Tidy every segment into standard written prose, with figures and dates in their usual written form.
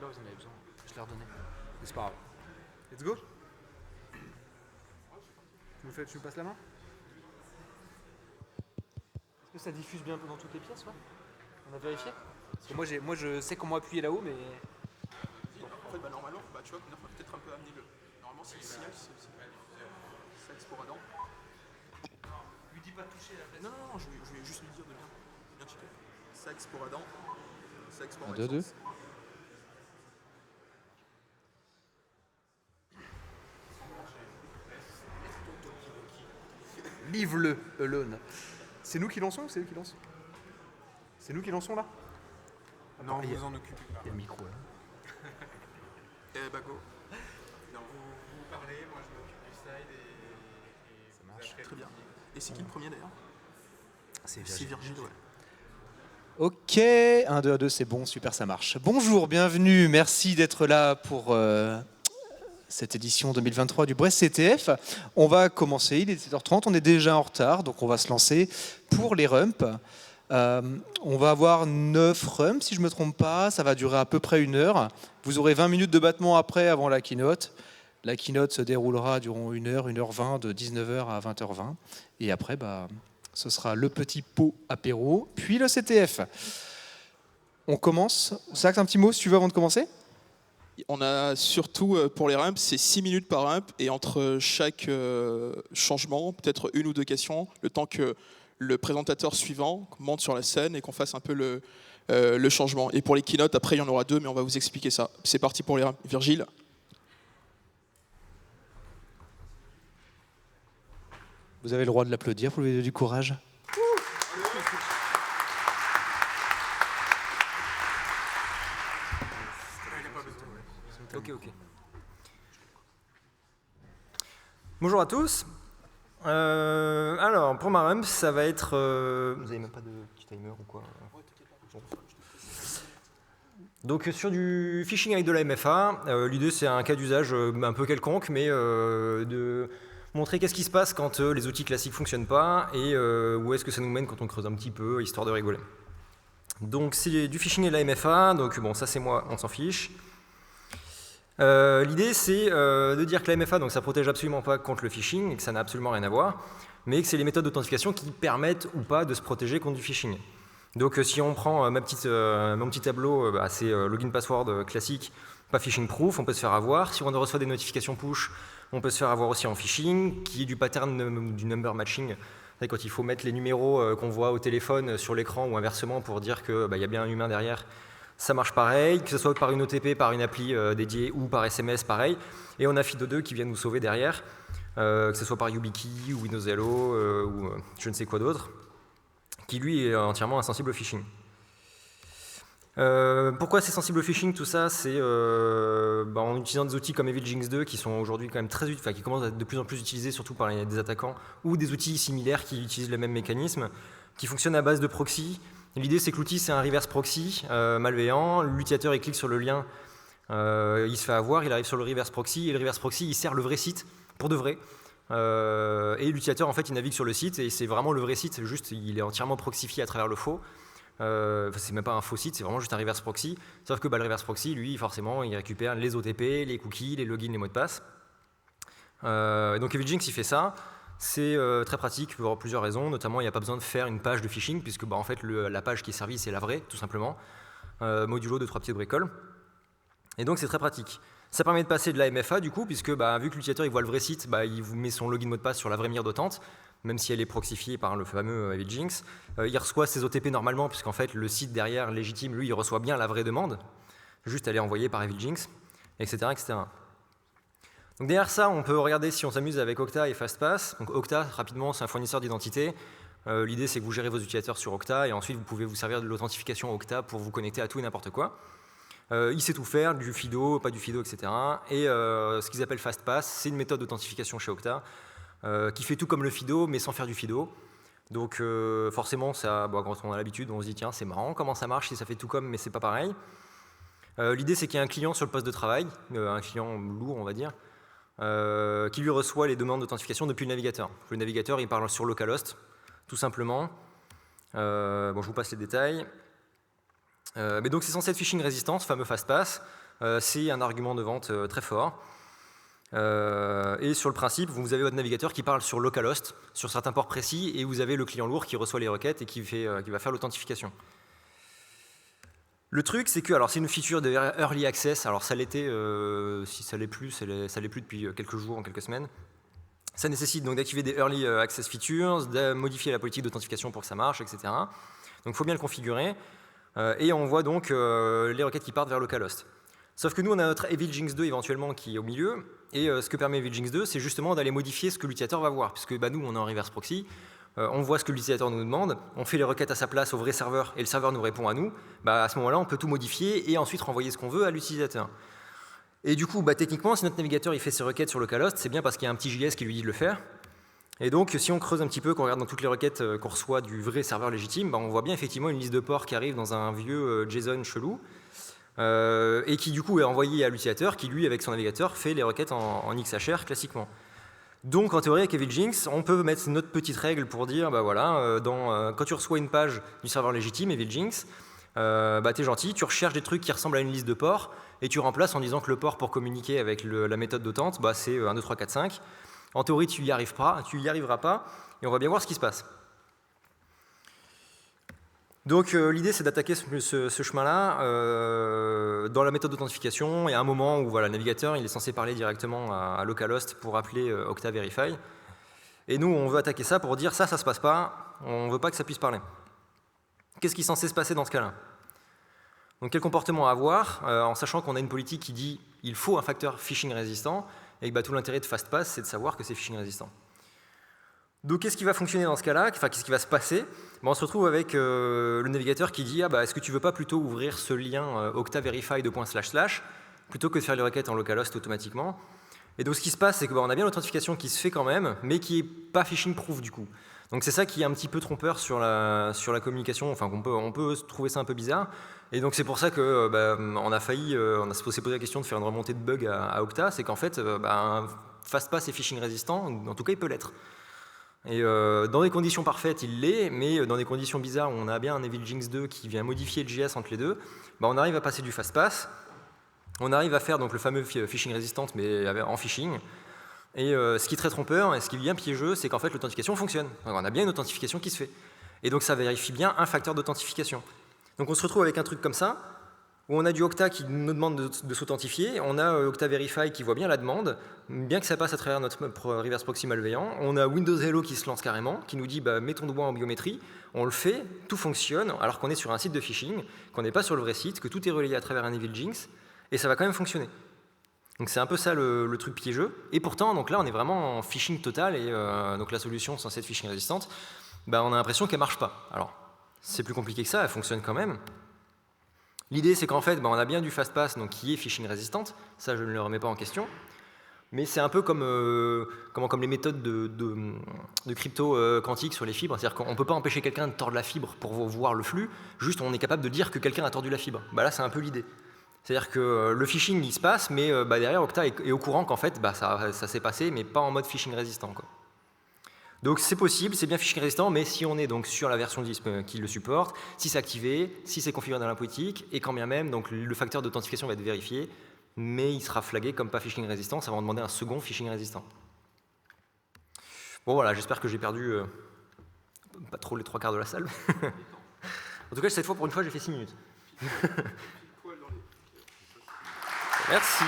vous en avez besoin. Je l'ai redonné. Mais c'est pas grave. Let's go. Tu me passes la main? Est-ce que ça diffuse bien dans toutes les pièces, ouais? On a vérifié? Parce que moi je sais comment appuyer là-haut, mais... En fait, normalement, tu vois, on va peut-être un peu amener le... Normalement, c'est le signal, c'est pour Adam. Lui dis pas de toucher la place. Non, je vais juste lui dire de bien checker. Sax pour Adam. Sax pour 2, 2. Leave-le alone. C'est nous qui lançons ou c'est eux qui lancent? C'est nous qui lançons là? Non, il y a- vous en occupez pas. Il y a le micro là. Eh bah go. Non, Vous parlez, moi je m'occupe du slide et Ça marche. très bien. Et c'est qui le premier d'ailleurs? C'est C'est Virgile, ouais. Ok, 1, 2, 2, c'est bon, super, ça marche. Bonjour, bienvenue, merci d'être là pour cette édition 2023 du Brest CTF. On va commencer, il est 7h30, on est déjà en retard, donc on va se lancer pour les rumps. On va avoir 9 rumps, si je ne me trompe pas, ça va durer à peu près 1 heure. Vous aurez 20 minutes de battement après, avant la keynote. La keynote se déroulera durant 1 heure, 1h20, de 19h à 20h20. Et après, ce sera le petit pot apéro, puis le CTF. On commence. Sax, un petit mot si tu veux avant de commencer? On a surtout pour les rumps, c'est 6 minutes par rump et entre chaque changement, peut-être 1 ou 2 questions, le temps que le présentateur suivant monte sur la scène et qu'on fasse un peu le changement. Et pour les keynotes, après il y en aura 2, mais on va vous expliquer ça. C'est parti pour les rumps. Virgile. Vous avez le droit de l'applaudir pour lui donner du courage. Ok. Bonjour à tous. Alors, pour ma rump, ça va être... Vous n'avez même pas de petit timer ou quoi? Donc, sur du phishing avec de la MFA, l'idée c'est un cas d'usage un peu quelconque, mais de montrer qu'est-ce qui se passe quand les outils classiques ne fonctionnent pas et où est-ce que ça nous mène quand on creuse un petit peu, histoire de rigoler. Donc, c'est du phishing et de la MFA, donc bon, ça c'est moi, on s'en fiche. L'idée c'est de dire que la MFA, donc ça protège absolument pas contre le phishing et que ça n'a absolument rien à voir, mais que c'est les méthodes d'authentification qui permettent ou pas de se protéger contre du phishing. Donc si on prend mon petit tableau, c'est login password classique, pas phishing proof, on peut se faire avoir. Si on reçoit des notifications push, on peut se faire avoir aussi en phishing, qui est du pattern du number matching. Quand il faut mettre les numéros qu'on voit au téléphone sur l'écran ou inversement pour dire qu'il y a bien un humain derrière, ça marche pareil, que ce soit par une OTP, par une appli dédiée ou par SMS, pareil. Et on a FIDO2 qui vient nous sauver derrière, que ce soit par YubiKey ou Windows Hello ou je ne sais quoi d'autre, qui lui est entièrement insensible au phishing. Pourquoi c'est sensible au phishing? Tout ça, c'est en utilisant des outils comme EvilJinx 2 qui sont aujourd'hui quand même qui commencent à être de plus en plus utilisés, surtout par des attaquants, ou des outils similaires qui utilisent le même mécanisme, qui fonctionnent à base de proxy. L'idée, c'est que l'outil, c'est un reverse proxy malveillant. L'utilisateur, il clique sur le lien, il se fait avoir, il arrive sur le reverse proxy, et le reverse proxy, il sert le vrai site, pour de vrai. Et l'utilisateur, en fait, il navigue sur le site, et c'est vraiment le vrai site, juste, il est entièrement proxifié à travers le faux. C'est même pas un faux site, c'est vraiment juste un reverse proxy. Sauf que le reverse proxy, lui, forcément, il récupère les OTP, les cookies, les logins, les mots de passe. Donc EvilJinx, il fait ça. C'est très pratique pour plusieurs raisons, notamment il n'y a pas besoin de faire une page de phishing, puisque en fait la page qui est servie c'est la vraie, tout simplement, modulo 2-3 petites bricoles. Et donc c'est très pratique. Ça permet de passer de la MFA du coup, puisque vu que l'utilisateur il voit le vrai site, il vous met son login mot de passe sur la vraie mire d'authente, même si elle est proxifiée par le fameux EvilJinx. Il reçoit ses OTP normalement, puisqu'en fait le site derrière légitime, lui, il reçoit bien la vraie demande, juste elle est envoyée par EvilJinx, etc. Donc derrière ça, on peut regarder si on s'amuse avec Okta et FastPass. Donc Okta, rapidement, c'est un fournisseur d'identité. L'idée, c'est que vous gérez vos utilisateurs sur Okta et ensuite, vous pouvez vous servir de l'authentification Okta pour vous connecter à tout et n'importe quoi. Il sait tout faire, du FIDO, pas du FIDO, etc. Et ce qu'ils appellent FastPass, c'est une méthode d'authentification chez Okta qui fait tout comme le FIDO, mais sans faire du FIDO. Donc forcément, quand on a l'habitude, on se dit tiens, c'est marrant, comment ça marche si ça fait tout comme, mais c'est pas pareil. L'idée, c'est qu'il y a un client sur le poste de travail, un client lourd, on va dire, qui lui reçoit les demandes d'authentification depuis le navigateur. Le navigateur, il parle sur localhost, tout simplement. Je vous passe les détails. Mais donc c'est censé être phishing résistant, ce fameux FastPass. c'est un argument de vente très fort. Et sur le principe, vous avez votre navigateur qui parle sur localhost, sur certains ports précis, et vous avez le client lourd qui reçoit les requêtes et qui va faire l'authentification. Le truc, c'est que, alors c'est une feature de Early Access, alors ça l'était, si ça l'est plus, ça l'est plus depuis quelques jours, en quelques semaines. Ça nécessite donc d'activer des Early Access Features, de modifier la politique d'authentification pour que ça marche, etc. Donc il faut bien le configurer, et on voit donc les requêtes qui partent vers localhost. Sauf que nous, on a notre EvilJinx 2 éventuellement qui est au milieu, et ce que permet EvilJinx 2, c'est justement d'aller modifier ce que l'utilisateur va voir, puisque nous, on est en reverse proxy, on voit ce que l'utilisateur nous demande, on fait les requêtes à sa place au vrai serveur, et le serveur nous répond à nous. À ce moment-là, on peut tout modifier et ensuite renvoyer ce qu'on veut à l'utilisateur. Et du coup, techniquement, si notre navigateur il fait ses requêtes sur localhost, c'est bien parce qu'il y a un petit JS qui lui dit de le faire. Et donc, si on creuse un petit peu, qu'on regarde dans toutes les requêtes qu'on reçoit du vrai serveur légitime, on voit bien effectivement une liste de ports qui arrive dans un vieux JSON chelou, et qui du coup est envoyé à l'utilisateur qui lui avec son navigateur fait les requêtes en XHR classiquement. Donc en théorie avec EvilJinx on peut mettre notre petite règle pour dire quand tu reçois une page du serveur légitime EvilJinx, t'es gentil, tu recherches des trucs qui ressemblent à une liste de ports et tu remplaces en disant que le port pour communiquer avec la méthode d'authent c'est 1, 2, 3, 4, 5. En théorie tu y arriveras pas et on va bien voir ce qui se passe. Donc l'idée c'est d'attaquer ce chemin-là dans la méthode d'authentification et à un moment où le navigateur il est censé parler directement à localhost pour appeler Okta Verify. Et nous on veut attaquer ça pour dire ça se passe pas, on veut pas que ça puisse parler. Qu'est-ce qui est censé se passer dans ce cas-là? Donc quel comportement avoir en sachant qu'on a une politique qui dit il faut un facteur phishing résistant et que tout l'intérêt de FastPass c'est de savoir que c'est phishing résistant. Donc qu'est-ce qui va fonctionner dans ce cas-là? Qu'est-ce qui va se passer? On se retrouve avec le navigateur qui dit est-ce que tu veux pas plutôt ouvrir ce lien octaverify plutôt que de faire les requêtes en localhost automatiquement. Et donc ce qui se passe, c'est qu'on a bien l'authentification qui se fait quand même, mais qui n'est pas phishing proof du coup. Donc c'est ça qui est un petit peu trompeur sur la communication, on peut trouver ça un peu bizarre. Et donc c'est pour ça qu'on a failli, on s'est posé la question de faire une remontée de bugs à Okta, c'est qu'en fait, FastPass est phishing résistant, en tout cas il peut l'être. Et dans des conditions parfaites, il l'est, mais dans des conditions bizarres où on a bien un EvilJinx 2 qui vient modifier le JS entre les deux, on arrive à passer du FastPass, on arrive à faire donc le fameux phishing resistant mais en phishing. Et ce qui est très trompeur et ce qui est bien piégeux, c'est qu'en fait l'authentification fonctionne. Donc, on a bien une authentification qui se fait. Et donc ça vérifie bien un facteur d'authentification. Donc on se retrouve avec un truc comme ça, où on a du Okta qui nous demande de s'authentifier, on a Okta Verify qui voit bien la demande, bien que ça passe à travers notre reverse proxy malveillant, on a Windows Hello qui se lance carrément, qui nous dit mets ton doigt en biométrie, on le fait, tout fonctionne, alors qu'on est sur un site de phishing, qu'on n'est pas sur le vrai site, que tout est relayé à travers un EvilJinx, et ça va quand même fonctionner. Donc c'est un peu ça le truc piégeux, et pourtant donc là on est vraiment en phishing total, et donc la solution censée être phishing résistante, on a l'impression qu'elle marche pas. Alors c'est plus compliqué que ça, elle fonctionne quand même. L'idée, c'est qu'en fait, on a bien du FastPass donc, qui est phishing résistante, ça je ne le remets pas en question, mais c'est un peu comme les méthodes de crypto quantique sur les fibres, c'est-à-dire qu'on ne peut pas empêcher quelqu'un de tordre la fibre pour voir le flux, juste on est capable de dire que quelqu'un a tordu la fibre. Là, c'est un peu l'idée. C'est-à-dire que le phishing, il se passe, mais derrière, Okta est au courant qu'en fait, ça s'est passé, mais pas en mode phishing résistant, quoi. Donc c'est possible, c'est bien phishing résistant, mais si on est donc sur la version 10 qui le supporte, si c'est activé, si c'est configuré dans la politique, et quand bien même, donc le facteur d'authentification va être vérifié, mais il sera flagué comme pas phishing résistant, ça va en demander un second phishing résistant. Bon voilà, j'espère que j'ai perdu pas trop les 3/4 de la salle. En tout cas, cette fois, pour une fois, j'ai fait 6 minutes. Merci.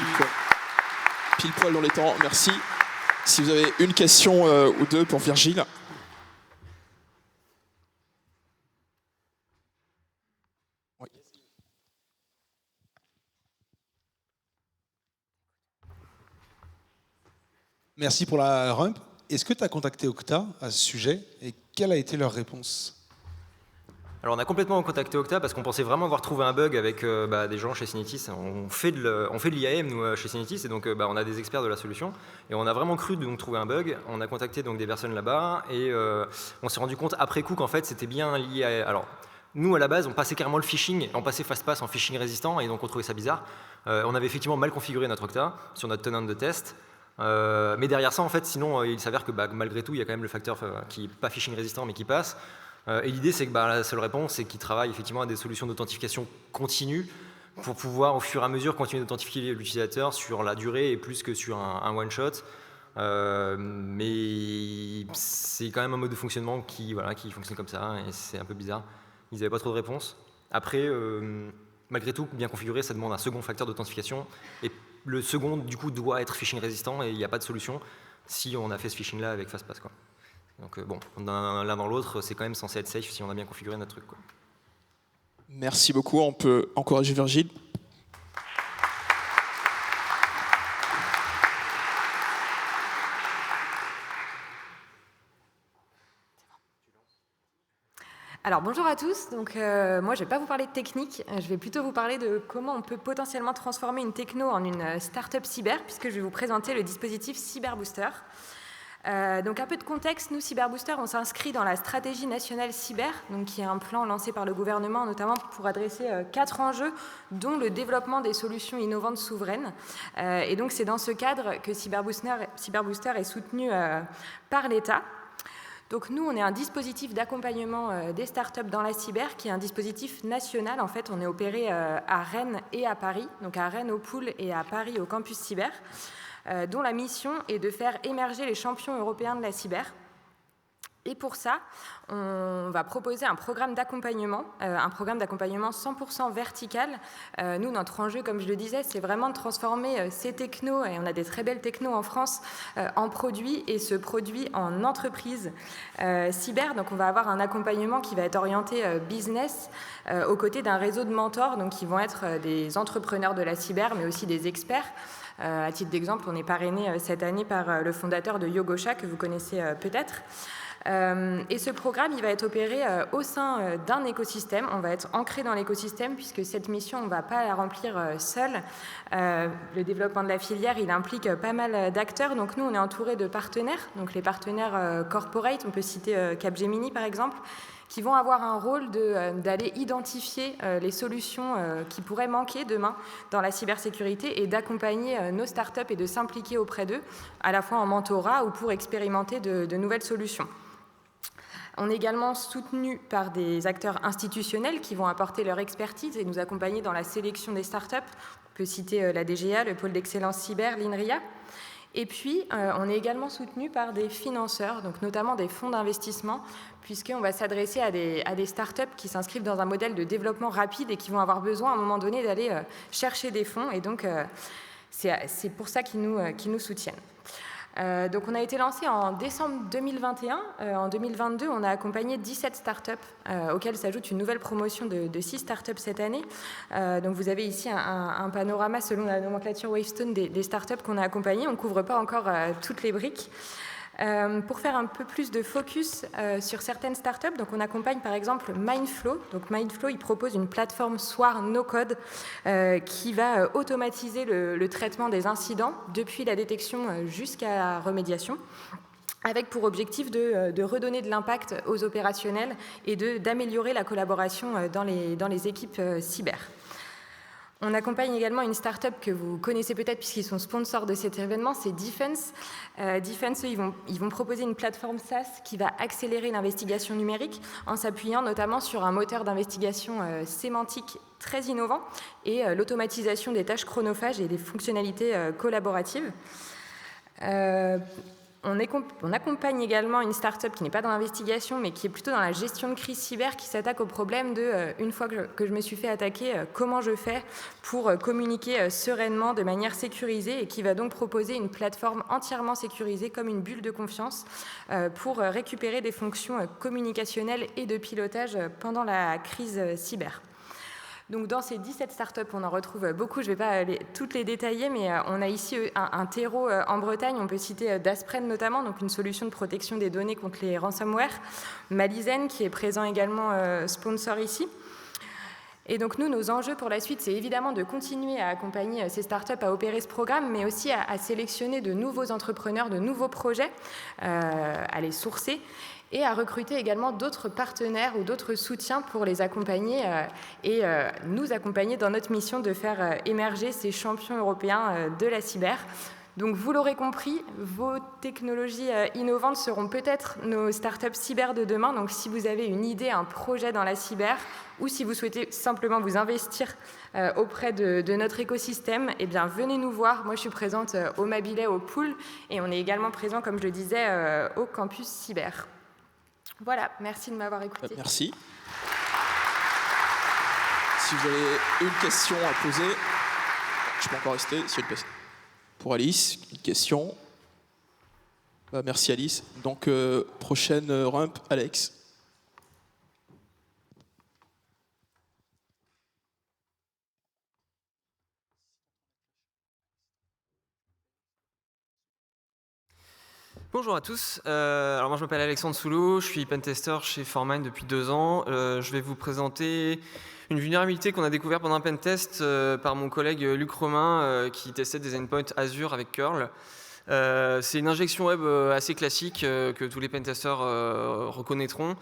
Pile poil dans les temps, merci. Si vous avez une question ou deux pour Virgile. Oui. Merci pour la rump. Est-ce que tu as contacté Okta à ce sujet et quelle a été leur réponse? Alors on a complètement contacté Okta parce qu'on pensait vraiment avoir trouvé un bug avec des gens chez Synetis. On fait de l'IAM nous chez Synetis et donc on a des experts de la solution et on a vraiment cru donc trouver un bug. On a contacté donc des personnes là-bas et on s'est rendu compte après coup qu'en fait c'était bien lié à... Alors nous à la base on passait carrément le phishing, on passait FastPass en phishing résistant et donc on trouvait ça bizarre. On avait effectivement mal configuré notre Okta sur notre tenant de test. Mais derrière ça en fait sinon il s'avère que malgré tout il y a quand même le facteur qui n'est pas phishing résistant mais qui passe. Et l'idée, c'est que la seule réponse, c'est qu'ils travaillent effectivement à des solutions d'authentification continue pour pouvoir au fur et à mesure continuer d'authentifier l'utilisateur sur la durée et plus que sur un one-shot. Mais c'est quand même un mode de fonctionnement qui fonctionne comme ça et c'est un peu bizarre. Ils n'avaient pas trop de réponses. Après, malgré tout, bien configuré, ça demande un second facteur d'authentification et le second, du coup, doit être phishing résistant et il n'y a pas de solution si on a fait ce phishing-là avec FastPass, quoi. Donc bon, l'un dans l'autre, c'est quand même censé être safe si on a bien configuré notre truc, quoi. Merci beaucoup. On peut encourager Virgile. Alors bonjour à tous, donc moi je ne vais pas vous parler de technique, je vais plutôt vous parler de comment on peut potentiellement transformer une techno en une start-up cyber, puisque je vais vous présenter le dispositif Cyberbooster. Donc un peu de contexte, nous Cyberbooster, on s'inscrit dans la stratégie nationale cyber, donc qui est un plan lancé par le gouvernement notamment pour adresser 4 enjeux, dont le développement des solutions innovantes souveraines. Et donc c'est dans ce cadre que Cyberbooster est soutenu par l'État. Donc nous, on est un dispositif d'accompagnement des startups dans la cyber qui est un dispositif national. En fait, on est opéré à Rennes et à Paris, donc à Rennes au Pool et à Paris au campus cyber, dont la mission est de faire émerger les champions européens de la cyber. Et pour ça, on va proposer un programme d'accompagnement 100% vertical. Nous, notre enjeu, comme je le disais, c'est vraiment de transformer ces technos, et on a des très belles technos en France, en produits, et ce produit en entreprise cyber. Donc on va avoir un accompagnement qui va être orienté business, aux côtés d'un réseau de mentors, donc qui vont être des entrepreneurs de la cyber, mais aussi des experts. À titre d'exemple, on est parrainé cette année par le fondateur de Yogosha, que vous connaissez peut-être. Et ce programme, il va être opéré au sein d'un écosystème. On va être ancré dans l'écosystème puisque cette mission, on ne va pas la remplir seul. Le développement de la filière, il implique pas mal d'acteurs. Donc nous, on est entouré de partenaires. Donc les partenaires corporate, on peut citer Capgemini par exemple, qui vont avoir un rôle d'aller identifier les solutions qui pourraient manquer demain dans la cybersécurité et d'accompagner nos startups et de s'impliquer auprès d'eux, à la fois en mentorat ou pour expérimenter de nouvelles solutions. On est également soutenu par des acteurs institutionnels qui vont apporter leur expertise et nous accompagner dans la sélection des startups. On peut citer la DGA, le pôle d'excellence cyber, l'INRIA. Et puis, on est également soutenu par des financeurs, donc notamment des fonds d'investissement, puisqu'on va s'adresser à des startups qui s'inscrivent dans un modèle de développement rapide et qui vont avoir besoin à un moment donné d'aller chercher des fonds. Et donc, c'est pour ça qu'ils nous soutiennent. Donc on a été lancé en décembre 2021. En 2022, on a accompagné 17 startups, auxquelles s'ajoute une nouvelle promotion de 6 startups cette année. Donc vous avez ici un panorama selon la nomenclature Wavestone des startups qu'on a accompagnées. On ne couvre pas encore toutes les briques. Pour faire un peu plus de focus sur certaines startups, donc on accompagne par exemple Mindflow. Donc Mindflow, il propose une plateforme SOAR no-code qui va automatiser le traitement des incidents depuis la détection jusqu'à la remédiation, avec pour objectif de redonner de l'impact aux opérationnels et d'améliorer la collaboration dans les équipes cyber. On accompagne également une start-up que vous connaissez peut-être puisqu'ils sont sponsors de cet événement, c'est Defense. Defense, ils vont proposer une plateforme SaaS qui va accélérer l'investigation numérique en s'appuyant notamment sur un moteur d'investigation sémantique très innovant et l'automatisation des tâches chronophages et des fonctionnalités collaboratives. On accompagne également une start-up qui n'est pas dans l'investigation, mais qui est plutôt dans la gestion de crise cyber, qui s'attaque au problème de, une fois que je me suis fait attaquer, comment je fais pour communiquer sereinement, de manière sécurisée, et qui va donc proposer une plateforme entièrement sécurisée, comme une bulle de confiance, pour récupérer des fonctions communicationnelles et de pilotage pendant la crise cyber. Donc dans ces 17 startups, on en retrouve beaucoup, je ne vais pas toutes les détailler, mais on a ici un terreau en Bretagne, on peut citer Daspren notamment, donc une solution de protection des données contre les ransomware, Malizen qui est présent également sponsor ici. Et donc nous, nos enjeux pour la suite, c'est évidemment de continuer à accompagner ces startups à opérer ce programme, mais aussi à sélectionner de nouveaux entrepreneurs, de nouveaux projets, à les sourcer, et à recruter également d'autres partenaires ou d'autres soutiens pour les accompagner et nous accompagner dans notre mission de faire émerger ces champions européens de la cyber. Donc vous l'aurez compris, vos technologies innovantes seront peut-être nos startups cyber de demain. Donc si vous avez une idée, un projet dans la cyber, ou si vous souhaitez simplement vous investir auprès de notre écosystème, eh bien venez nous voir. Moi je suis présente au Mabilet, au Pool, et on est également présent, comme je le disais, au campus cyber. Voilà, merci de m'avoir écouté. Merci. Si vous avez une question à poser, je peux encore rester. Si une... Pour Alice, une question. Merci Alice. Donc prochaine rump, Alex. Bonjour à tous, alors moi je m'appelle Alexandre Soulot, je suis pentester chez Formind depuis 2 ans. Je vais vous présenter une vulnérabilité qu'on a découverte pendant un pentest par mon collègue Luc Romain qui testait des endpoints Azure avec curl. C'est une injection web assez classique que tous les pentesters reconnaîtront.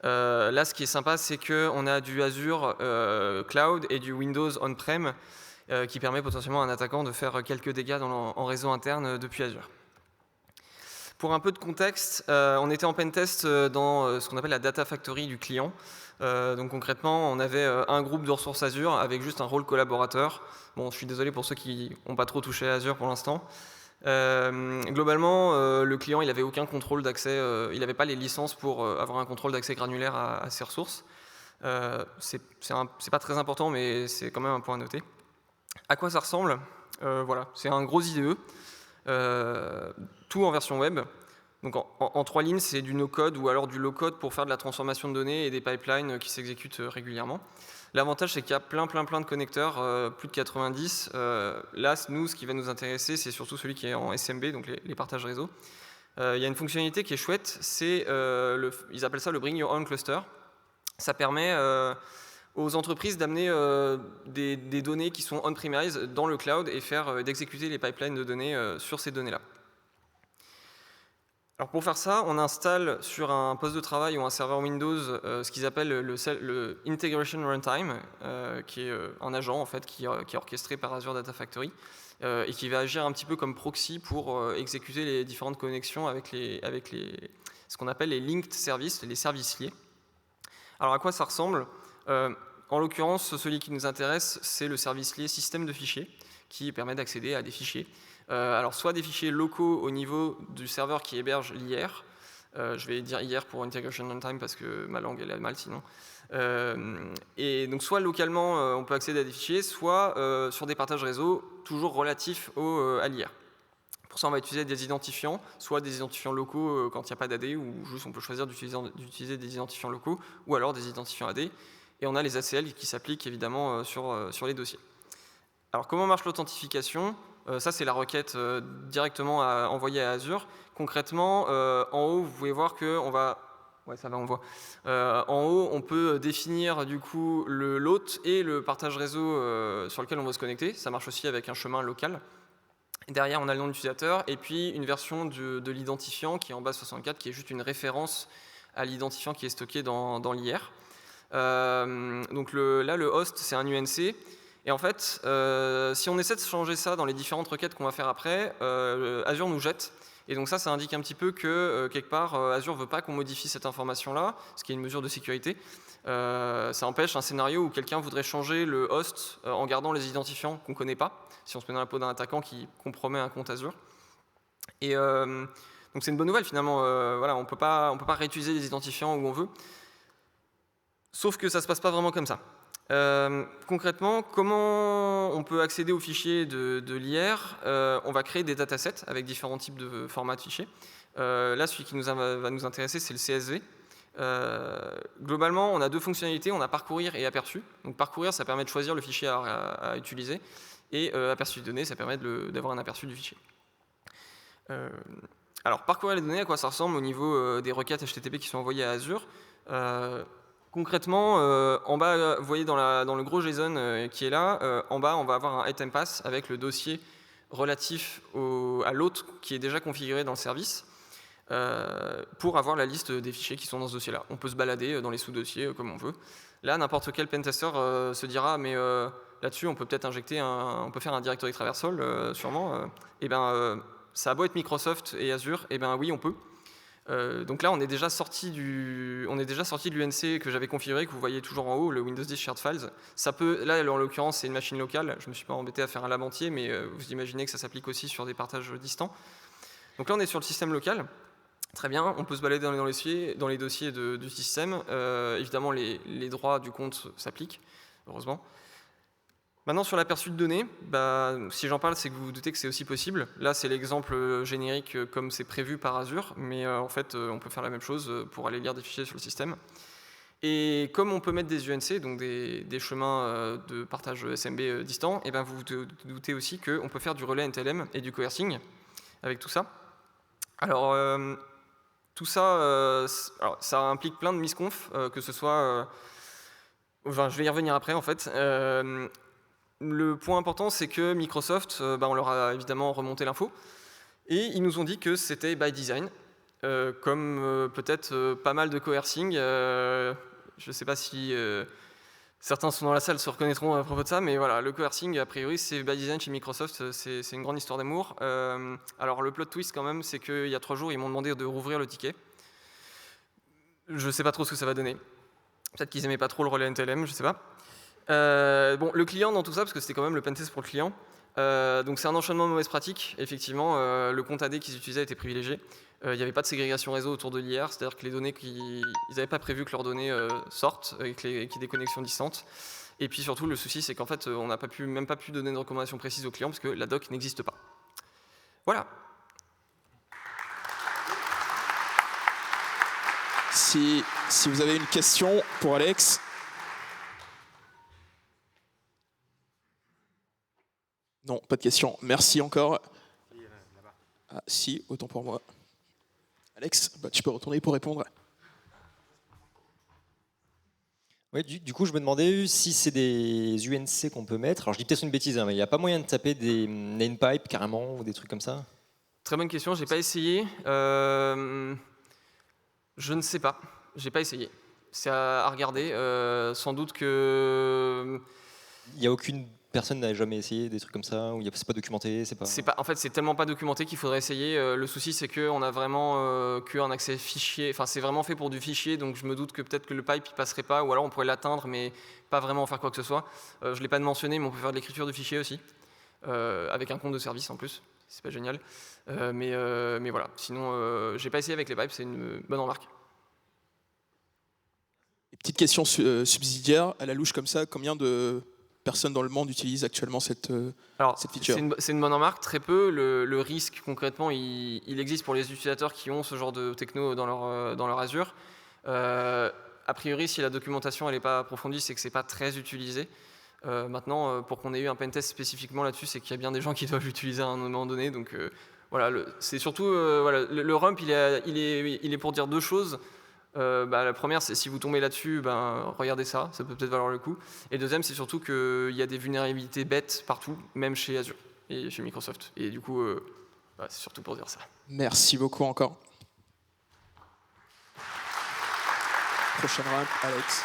Là ce qui est sympa c'est qu'on a du Azure Cloud et du Windows On-Prem qui permet potentiellement à un attaquant de faire quelques dégâts en réseau interne depuis Azure. Pour un peu de contexte, on était en pentest dans ce qu'on appelle la data factory du client. Donc concrètement, on avait un groupe de ressources Azure avec juste un rôle collaborateur. Bon, je suis désolé pour ceux qui n'ont pas trop touché à Azure pour l'instant. Globalement, le client, il n'avait aucun contrôle d'accès, il n'avait pas les licences pour avoir un contrôle d'accès granulaire à ses ressources. C'est pas très important, mais c'est quand même un point à noter. À quoi ça ressemble? Voilà, c'est un gros IDE. Tout en version web. Donc en 3 lignes, c'est du no-code ou alors du low-code pour faire de la transformation de données et des pipelines qui s'exécutent régulièrement. L'avantage, c'est qu'il y a plein de connecteurs, plus de 90. Là, nous, ce qui va nous intéresser, c'est surtout celui qui est en SMB, donc les partages réseau. Il y a une fonctionnalité qui est chouette, c'est, ils appellent ça le Bring Your Own Cluster. Ça permet aux entreprises d'amener des données qui sont on-premise dans le cloud et d'exécuter les pipelines de données sur ces données-là. Alors pour faire ça, on installe sur un poste de travail ou un serveur Windows ce qu'ils appellent le Integration Runtime, qui est un agent en fait, qui est orchestré par Azure Data Factory et qui va agir un petit peu comme proxy pour exécuter les différentes connexions avec ce qu'on appelle les linked services, les services liés. Alors à quoi ça ressemble? En l'occurrence, celui qui nous intéresse, c'est le service lié système de fichiers qui permet d'accéder à des fichiers. Alors soit des fichiers locaux au niveau du serveur qui héberge l'IR, je vais dire IR pour Integration Runtime parce que ma langue elle est mal sinon. Et donc soit localement on peut accéder à des fichiers, soit sur des partages réseau toujours relatifs à l'IR. Pour ça on va utiliser des identifiants, soit des identifiants locaux quand il n'y a pas d'AD, ou juste on peut choisir d'utiliser des identifiants locaux, ou alors des identifiants AD. Et on a les ACL qui s'appliquent évidemment sur les dossiers. Alors comment marche l'authentification? Ça c'est la requête directement envoyée à Azure. Concrètement, en haut vous pouvez voir qu'on va... Ouais, ça va, on voit. En haut, on peut définir du coup l'hôte et le partage réseau sur lequel on va se connecter. Ça marche aussi avec un chemin local. Derrière, on a le nom de l'utilisateur et puis une version de l'identifiant qui est en base 64, qui est juste une référence à l'identifiant qui est stocké dans l'IR. Donc là, le host, c'est un UNC. Et en fait, si on essaie de changer ça dans les différentes requêtes qu'on va faire après, Azure nous jette. Et donc ça indique un petit peu que, quelque part, Azure ne veut pas qu'on modifie cette information-là, ce qui est une mesure de sécurité. Ça empêche un scénario où quelqu'un voudrait changer le host en gardant les identifiants qu'on ne connaît pas, si on se met dans la peau d'un attaquant qui compromet un compte Azure. Et donc c'est une bonne nouvelle finalement, voilà, on ne peut pas réutiliser les identifiants où on veut. Sauf que ça ne se passe pas vraiment comme ça. Concrètement, comment on peut accéder aux fichiers de l'IR? On va créer des datasets avec différents types de formats de fichiers. Là, celui qui va nous intéresser, c'est le CSV. Globalement, on a 2 fonctionnalités, on a parcourir et aperçu. Donc parcourir, ça permet de choisir le fichier à utiliser, et aperçu de données, ça permet d'avoir un aperçu du fichier. Alors parcourir les données, à quoi ça ressemble au niveau des requêtes HTTP qui sont envoyées à Azure? Concrètement, en bas, vous voyez dans le gros JSON qui est là, en bas, on va avoir un item pass avec le dossier relatif à l'hôte qui est déjà configuré dans le service pour avoir la liste des fichiers qui sont dans ce dossier-là. On peut se balader dans les sous-dossiers comme on veut. Là, n'importe quel pentester se dira, mais là-dessus, on peut peut-être injecter on peut faire un directory traversal, sûrement. Ça a beau être Microsoft et Azure, oui, on peut. Donc là, on est déjà sorti de l'UNC que j'avais configuré, que vous voyez toujours en haut, le Windows 10 Shared Files. Là, en l'occurrence, c'est une machine locale. Je ne me suis pas embêté à faire un lab entier, mais vous imaginez que ça s'applique aussi sur des partages distants. Donc là, on est sur le système local. Très bien, on peut se balader dans les dossiers du système. Évidemment, les droits du compte s'appliquent, heureusement. Maintenant, sur l'aperçu de données, si j'en parle, c'est que vous vous doutez que c'est aussi possible. Là, c'est l'exemple générique comme c'est prévu par Azure, mais en fait, on peut faire la même chose pour aller lire des fichiers sur le système. Et comme on peut mettre des UNC, donc des chemins de partage SMB distants, vous vous doutez aussi qu'on peut faire du relais NTLM et du coercing avec tout ça. Alors, tout ça, ça implique plein de misconf, que ce soit... je vais y revenir après, en fait. Le point important, c'est que Microsoft, on leur a évidemment remonté l'info, et ils nous ont dit que c'était by design, comme peut-être pas mal de coercing. Je ne sais pas si certains sont dans la salle, se reconnaîtront à propos de ça, mais voilà, le coercing, a priori, c'est by design chez Microsoft, c'est une grande histoire d'amour. Alors le plot twist quand même, c'est qu'il y a 3 jours, ils m'ont demandé de rouvrir le ticket. Je ne sais pas trop ce que ça va donner. Peut-être qu'ils n'aimaient pas trop le relais NTLM, je ne sais pas. Le client dans tout ça, parce que c'était quand même le pentest pour le client, donc c'est un enchaînement de mauvaises pratiques. Effectivement, le compte AD qu'ils utilisaient était privilégié. Il n'y avait pas de ségrégation réseau autour de l'IR, c'est-à-dire que les données, ils n'avaient pas prévu que leurs données sortent et qu'il y ait des connexions distantes. Et puis surtout, le souci, c'est qu'en fait, on n'a même pas pu donner une recommandation précise au client parce que la doc n'existe pas. Voilà. Si vous avez une question pour Alex. Non, pas de question. Merci encore. Ah, si, autant pour moi. Alex, tu peux retourner pour répondre. Oui, du coup, je me demandais si c'est des UNC qu'on peut mettre. Alors, je dis peut-être une bêtise, mais il n'y a pas moyen de taper des namepipes carrément ou des trucs comme ça? Très bonne question, j'ai pas essayé. Je ne sais pas, j'ai pas essayé. C'est à regarder. Sans doute que... Il n'y a aucune personne n'a jamais essayé des trucs comme ça, ou c'est pas documenté, En fait, c'est tellement pas documenté qu'il faudrait essayer. Le souci, c'est qu'on a vraiment qu'un accès fichier. Enfin, c'est vraiment fait pour du fichier, donc je me doute que peut-être que le pipe il passerait pas, ou alors on pourrait l'atteindre, mais pas vraiment en faire quoi que ce soit. Je l'ai pas mentionné, mais on peut faire de l'écriture de fichier aussi, avec un compte de service en plus. C'est pas génial, mais voilà. Sinon, j'ai pas essayé avec les pipes, c'est une bonne remarque. Petite question subsidiaire, à la louche comme ça, combien de personnes dans le monde utilisent actuellement cette feature? C'est une bonne remarque, très peu. Le risque, concrètement, il existe pour les utilisateurs qui ont ce genre de techno dans leur Azure. A priori, si la documentation n'est pas approfondie, c'est que ce n'est pas très utilisé. Maintenant, pour qu'on ait eu un pentest spécifiquement là-dessus, c'est qu'il y a bien des gens qui doivent l'utiliser à un moment donné. Donc voilà, c'est surtout le rump, il est pour dire 2 choses. La première, c'est si vous tombez là-dessus, regardez ça, ça peut peut-être valoir le coup. Et deuxième, c'est surtout qu'il y a des vulnérabilités bêtes partout, même chez Azure et chez Microsoft. Et du coup, c'est surtout pour dire ça. Merci beaucoup encore. Prochaine rampe, Alex.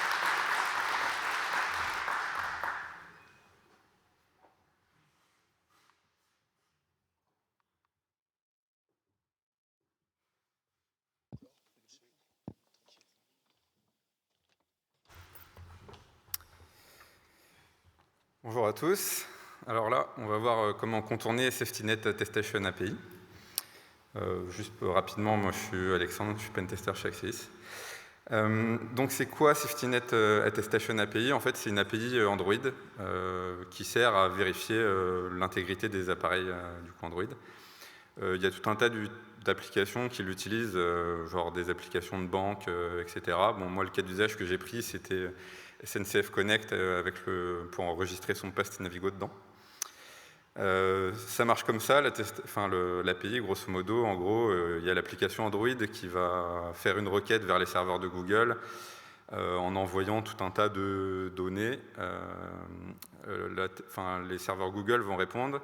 Bonjour à tous. Alors là, on va voir comment contourner SafetyNet Attestation API. Juste rapidement, moi je suis Alexandre, je suis pentester chez Axelis. Donc c'est quoi SafetyNet Attestation API? En fait, c'est une API Android qui sert à vérifier l'intégrité des appareils du coup Android. Il y a tout un tas d'applications qui l'utilisent, genre des applications de banque, etc. Bon, moi, le cas d'usage que j'ai pris, c'était SNCF Connect pour enregistrer son pass Navigo dedans. Ça marche comme ça, l'API, grosso modo. En gros, il y a l'application Android qui va faire une requête vers les serveurs de Google en envoyant tout un tas de données. Les serveurs Google vont répondre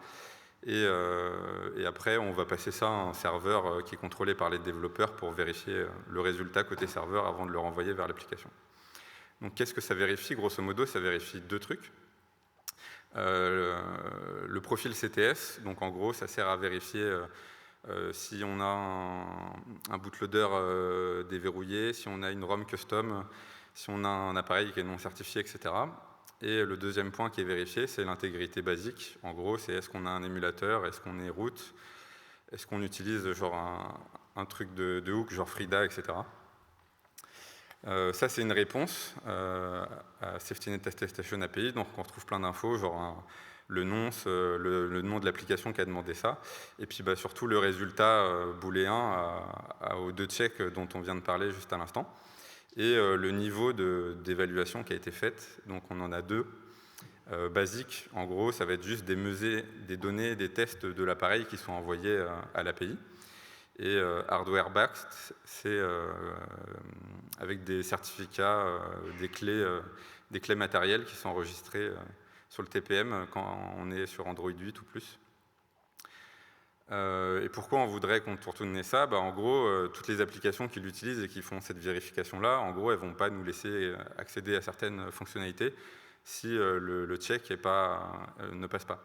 et après, on va passer ça à un serveur qui est contrôlé par les développeurs pour vérifier le résultat côté serveur avant de le renvoyer vers l'application. Donc, qu'est-ce que ça vérifie? Grosso modo, ça vérifie 2 trucs. le profil CTS, donc en gros, ça sert à vérifier si on a un bootloader déverrouillé, si on a une ROM custom, si on a un appareil qui est non certifié, etc. Et le deuxième point qui est vérifié, c'est l'intégrité basique. En gros, c'est est-ce qu'on a un émulateur, est-ce qu'on est root, est-ce qu'on utilise genre un truc de hook, genre Frida, etc. Ça, c'est une réponse à SafetyNet Attestation API. Donc, on retrouve plein d'infos, genre le nom de l'application qui a demandé ça, et puis surtout le résultat booléen aux 2 checks dont on vient de parler juste à l'instant, et le niveau d'évaluation qui a été faite. Donc, on en a 2. Basique, en gros, ça va être juste des données, des tests de l'appareil qui sont envoyés à l'API. Et hardware backed, c'est avec des certificats, des clés matérielles qui sont enregistrées sur le TPM quand on est sur Android 8 ou plus. Et pourquoi on voudrait contourner ça? En gros, toutes les applications qui l'utilisent et qui font cette vérification-là, en gros, elles ne vont pas nous laisser accéder à certaines fonctionnalités si le check ne passe pas.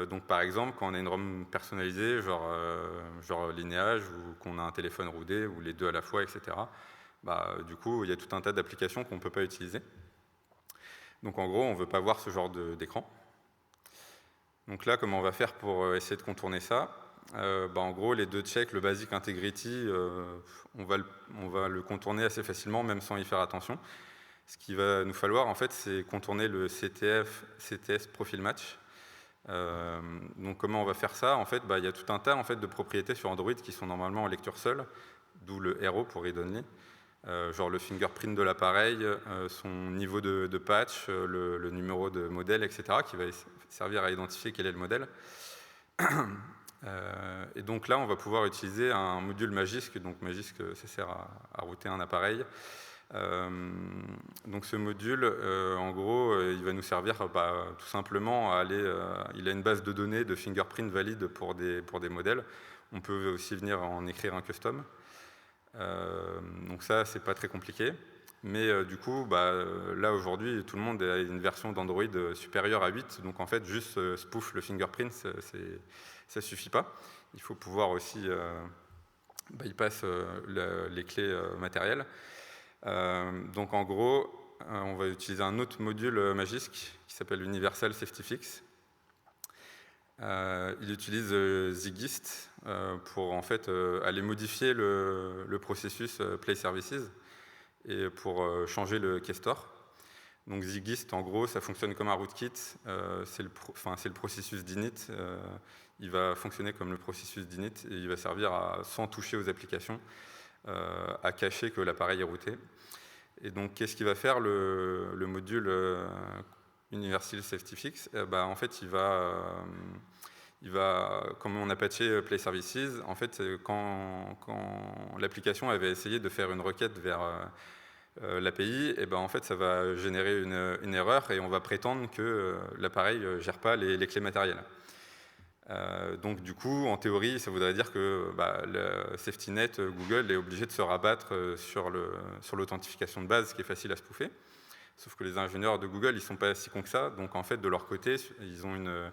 Donc par exemple, quand on a une ROM personnalisée, genre Lineage, ou qu'on a un téléphone roudé, ou les 2 à la fois, etc., du coup, il y a tout un tas d'applications qu'on ne peut pas utiliser. Donc en gros, on ne veut pas voir ce genre d'écran. Donc là, comment on va faire pour essayer de contourner ça? En gros, les 2 checks, le Basic Integrity, on va le contourner assez facilement, même sans y faire attention. Ce qu'il va nous falloir, en fait, c'est contourner le CTS Profile Match. Donc comment on va faire ça? En fait, il y a tout un tas de propriétés sur Android qui sont normalement en lecture seule, d'où le RO pour read only, genre le fingerprint de l'appareil, son niveau de patch, le numéro de modèle, etc., qui va servir à identifier quel est le modèle. Et donc là, on va pouvoir utiliser un module Magisk. Donc Magisk, ça sert à router un appareil. Donc ce module, en gros, il va nous servir tout simplement à aller... il a une base de données de fingerprint valide pour des modèles. On peut aussi venir en écrire un custom. Donc ça, c'est pas très compliqué. Mais du coup, là aujourd'hui, tout le monde a une version d'Android supérieure à 8. Donc en fait, juste spoof le fingerprint, ça suffit pas. Il faut pouvoir aussi bypass les clés matérielles. Donc en gros, on va utiliser un autre module Magisk qui s'appelle Universal Safety Fix. Il utilise Zigist pour en fait aller modifier le processus Play Services et pour changer le keystore. Donc Zigist, en gros, ça fonctionne comme un rootkit. C'est le processus d'init. Il va fonctionner comme le processus d'init et il va servir sans toucher aux applications, à cacher que l'appareil est routé. Et donc, qu'est-ce qu'il va faire le module Universal Safety Fix? En fait, il va, comme on a patché Play Services, en fait, quand l'application avait essayé de faire une requête vers l'API, en fait, ça va générer une erreur et on va prétendre que l'appareil ne gère pas les clés matérielles. Donc du coup, en théorie, ça voudrait dire que le SafetyNet, Google est obligé de se rabattre sur l'authentification de base, qui est facile à spoofer. Sauf que les ingénieurs de Google, ils ne sont pas si cons que ça. Donc en fait, de leur côté, ils ont une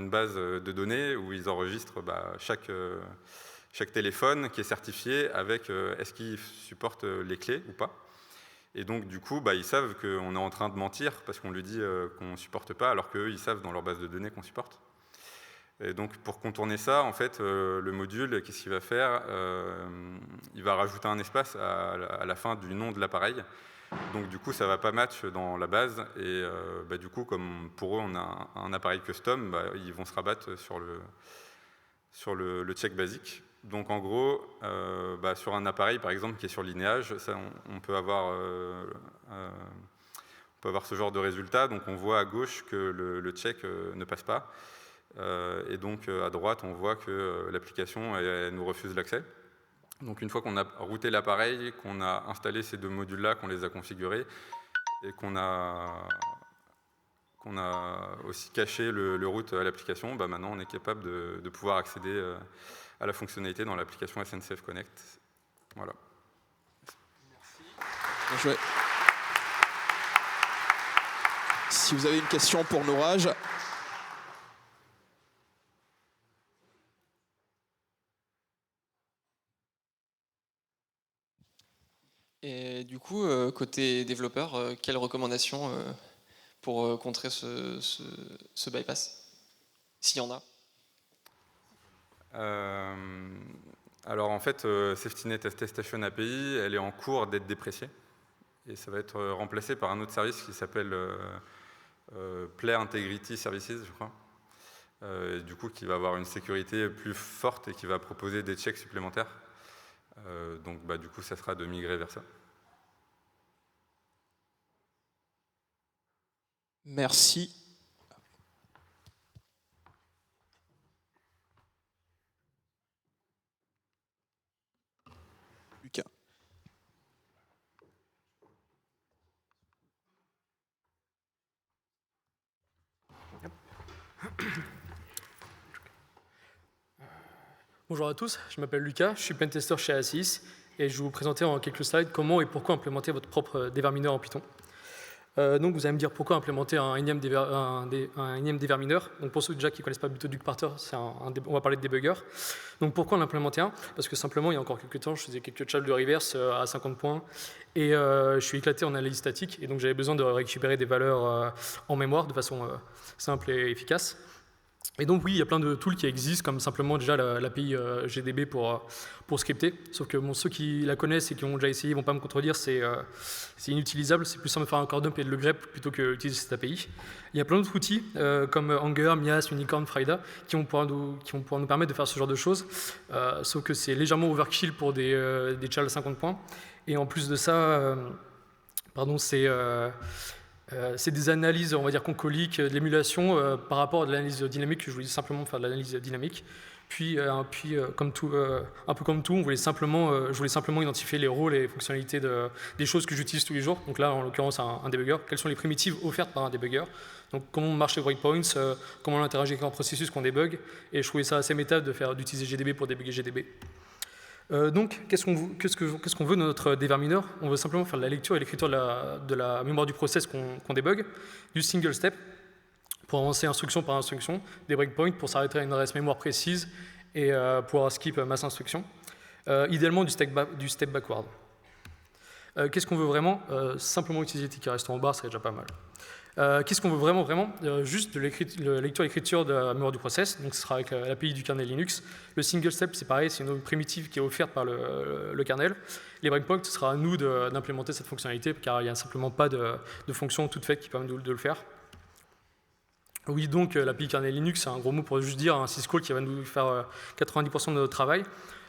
base de données où ils enregistrent chaque téléphone qui est certifié avec est-ce qu'il supporte les clés ou pas. Et donc, du coup, ils savent qu'on est en train de mentir parce qu'on lui dit qu'on ne supporte pas, alors qu'eux, ils savent dans leur base de données qu'on supporte. Et donc, pour contourner ça, en fait, le module, qu'est-ce qu'il va faire? Il va rajouter un espace à la fin du nom de l'appareil. Donc, du coup, ça ne va pas match dans la base. Et du coup, comme pour eux, on a un appareil custom, ils vont se rabattre sur le check basique. Donc en gros, sur un appareil par exemple qui est sur Lineage, ça, on peut avoir ce genre de résultat. Donc on voit à gauche que le check ne passe pas. Et donc à droite, on voit que l'application nous refuse l'accès. Donc une fois qu'on a routé l'appareil, qu'on a installé ces 2 modules-là, qu'on les a configurés, et qu'on a aussi caché le root à l'application, maintenant on est capable de pouvoir accéder à la fonctionnalité dans l'application SNCF Connect. Voilà. Bien joué. si vous avez une question pour Nouraj. Et du coup, côté développeur, quelles recommandations pour contrer ce bypass, s'il y en a? Alors en fait, SafetyNet Attestation API, elle est en cours d'être dépréciée. Et ça va être remplacé par un autre service qui s'appelle Player Integrity Services, je crois. Et du coup, qui va avoir une sécurité plus forte et qui va proposer des checks supplémentaires. Donc du coup, ça sera de migrer vers ça. Merci. Lucas. Bonjour à tous, je m'appelle Lucas, je suis pentester chez A6 et je vais vous présenter en quelques slides comment et pourquoi implémenter votre propre dévermineur en Python. Donc vous allez me dire pourquoi implémenter un énième dévermineur. Donc pour ceux déjà qui ne connaissent pas Butoduc-Parter, on va parler de debugger. Donc pourquoi en implémenter un? Parce que simplement il y a encore quelques temps je faisais quelques challenges de reverse à 50 points et je suis éclaté en analyse statique et donc j'avais besoin de récupérer des valeurs en mémoire de façon simple et efficace. Et donc oui, il y a plein de tools qui existent, comme simplement déjà l'API GDB pour scripter. Sauf que ceux qui la connaissent et qui ont déjà essayé ne vont pas me contredire, c'est inutilisable. C'est plus simple de faire un core dump et de le grep plutôt que d'utiliser cette API. Il y a plein d'autres outils, comme Anger, Mias, Unicorn, Frida, qui vont pouvoir nous permettre de faire ce genre de choses. Sauf que c'est légèrement overkill pour des challenges à 50 points. Et en plus de ça, c'est des analyses, on va dire, concoliques, de l'émulation par rapport à de l'analyse dynamique. Je voulais simplement faire de l'analyse dynamique. Puis un peu comme tout, je voulais simplement identifier les rôles et les fonctionnalités des choses que j'utilise tous les jours. Donc là, en l'occurrence, un debugger. Quelles sont les primitives offertes par un debugger? Donc comment marchent les breakpoints, comment on interagit avec un processus qu'on débug. Et je trouvais ça assez méta d'utiliser GDB pour débugger GDB. Donc, qu'est-ce qu'on veut de notre dévermineur? On veut simplement faire de la lecture et l'écriture de la mémoire du process qu'on débug, du single step pour avancer instruction par instruction, des breakpoints pour s'arrêter à une adresse mémoire précise et pouvoir skip masse instruction, idéalement du step backward. Qu'est-ce qu'on veut vraiment? Simplement utiliser les tickets restants en barre, c'est déjà pas mal. Qu'est-ce qu'on veut vraiment? Juste de lecture-écriture de la mémoire du process, donc ce sera avec l'API du kernel Linux. Le single step, c'est pareil, c'est une primitive qui est offerte par le kernel. Les breakpoints, ce sera à nous d'implémenter cette fonctionnalité, car il n'y a simplement pas de fonction toute faite qui permet de le faire. Oui, donc l'API kernel Linux, c'est un gros mot pour juste dire un syscall qui va nous faire 90% de notre travail.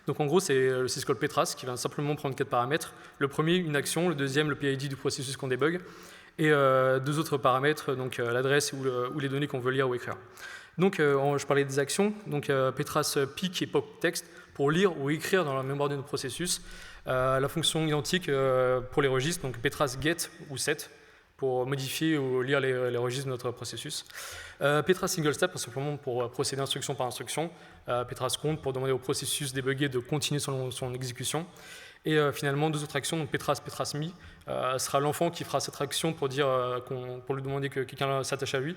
Donc en gros, c'est le syscall Petras qui va simplement prendre 4 paramètres. Le premier, une action, le deuxième, le PID du processus qu'on débug. Et 2 autres paramètres, donc l'adresse ou les données qu'on veut lire ou écrire. Donc je parlais des actions, donc Petras pick et pop text pour lire ou écrire dans la mémoire de notre processus. La fonction identique pour les registres, donc Petras get ou set pour modifier ou lire les registres de notre processus. Petras single step simplement pour procéder instruction par instruction. Petras count pour demander au processus débugué de continuer son exécution. Et finalement, 2 autres actions, donc Petras me, sera l'enfant qui fera cette action pour lui demander que quelqu'un s'attache à lui,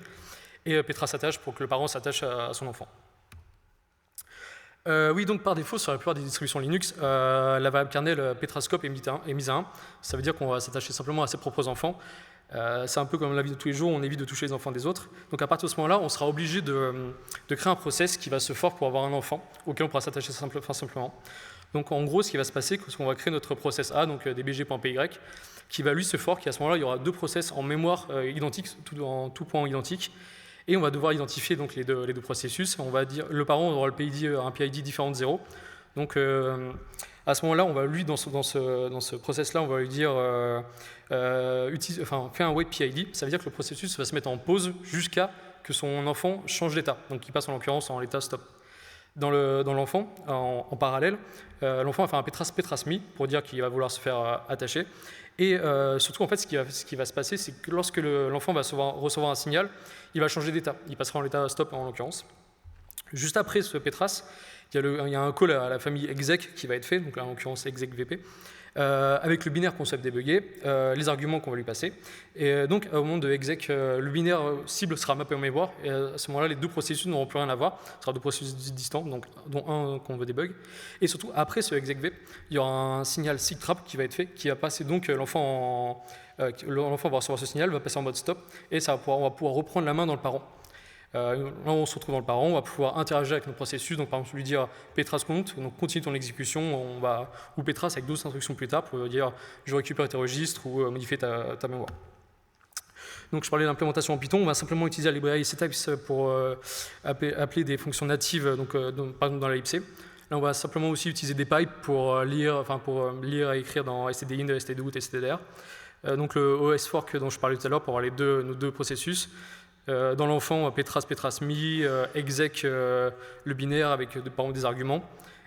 et Petras attache pour que le parent s'attache à son enfant. Oui, donc par défaut, sur la plupart des distributions Linux, la variable kernel Petrascope est mise à 1. Ça veut dire qu'on va s'attacher simplement à ses propres enfants. C'est un peu comme la vie de tous les jours, on évite de toucher les enfants des autres. Donc à partir de ce moment-là, on sera obligé de créer un process qui va se fork pour avoir un enfant, auquel on pourra s'attacher simplement. Donc en gros, ce qui va se passer, c'est qu'on va créer notre process A, donc dbg.py, qui va lui se fork, et à ce moment-là, il y aura 2 process en mémoire identiques, en tout point identique, et on va devoir identifier donc, les deux processus. On va dire, le parent aura un PID différent de 0. Donc à ce moment-là, on va lui, dans ce process-là, on va lui dire fais un wait PID. Ça veut dire que le processus va se mettre en pause jusqu'à que son enfant change d'état. Donc il passe en l'occurrence en l'état stop. Dans l'enfant, en parallèle, l'enfant va faire un Petras me pour dire qu'il va vouloir se faire attacher. Et surtout, en fait, ce qui va se passer, c'est que lorsque l'enfant va recevoir un signal, il va changer d'état. Il passera en l'état stop, en l'occurrence. Juste après ce Petras, il y a un call à la famille exec qui va être fait, donc là, en l'occurrence exec VP, avec le binaire qu'on souhaite débugger, les arguments qu'on va lui passer. Et donc, au moment de exec, le binaire cible sera mappé en mémoire. Et à ce moment-là, les deux processus n'auront plus rien à voir. Ce sera deux processus distants, donc, dont un qu'on veut débug. Et surtout, après ce exec-v, il y aura un signal sigtrap qui va être fait, qui va passer donc l'enfant va recevoir ce signal, va passer en mode stop, et on va pouvoir reprendre la main dans le parent. Là, on se retrouve dans le parent, on va pouvoir interagir avec nos processus, donc par exemple lui dire Petras compte, donc continue ton exécution, ou Petras avec d'autres instructions plus tard pour dire je récupère tes registres ou modifier ta mémoire. Donc je parlais d'implémentation en Python, on va simplement utiliser la librairie ctypes pour appeler des fonctions natives, par exemple dans la libc. Là, on va simplement aussi utiliser des pipes pour lire et écrire dans stdin, stdout et stdr. Donc le OS fork dont je parlais tout à l'heure pour avoir nos deux processus. Dans l'enfant, Petras.me, exec le binaire avec par exemple des arguments,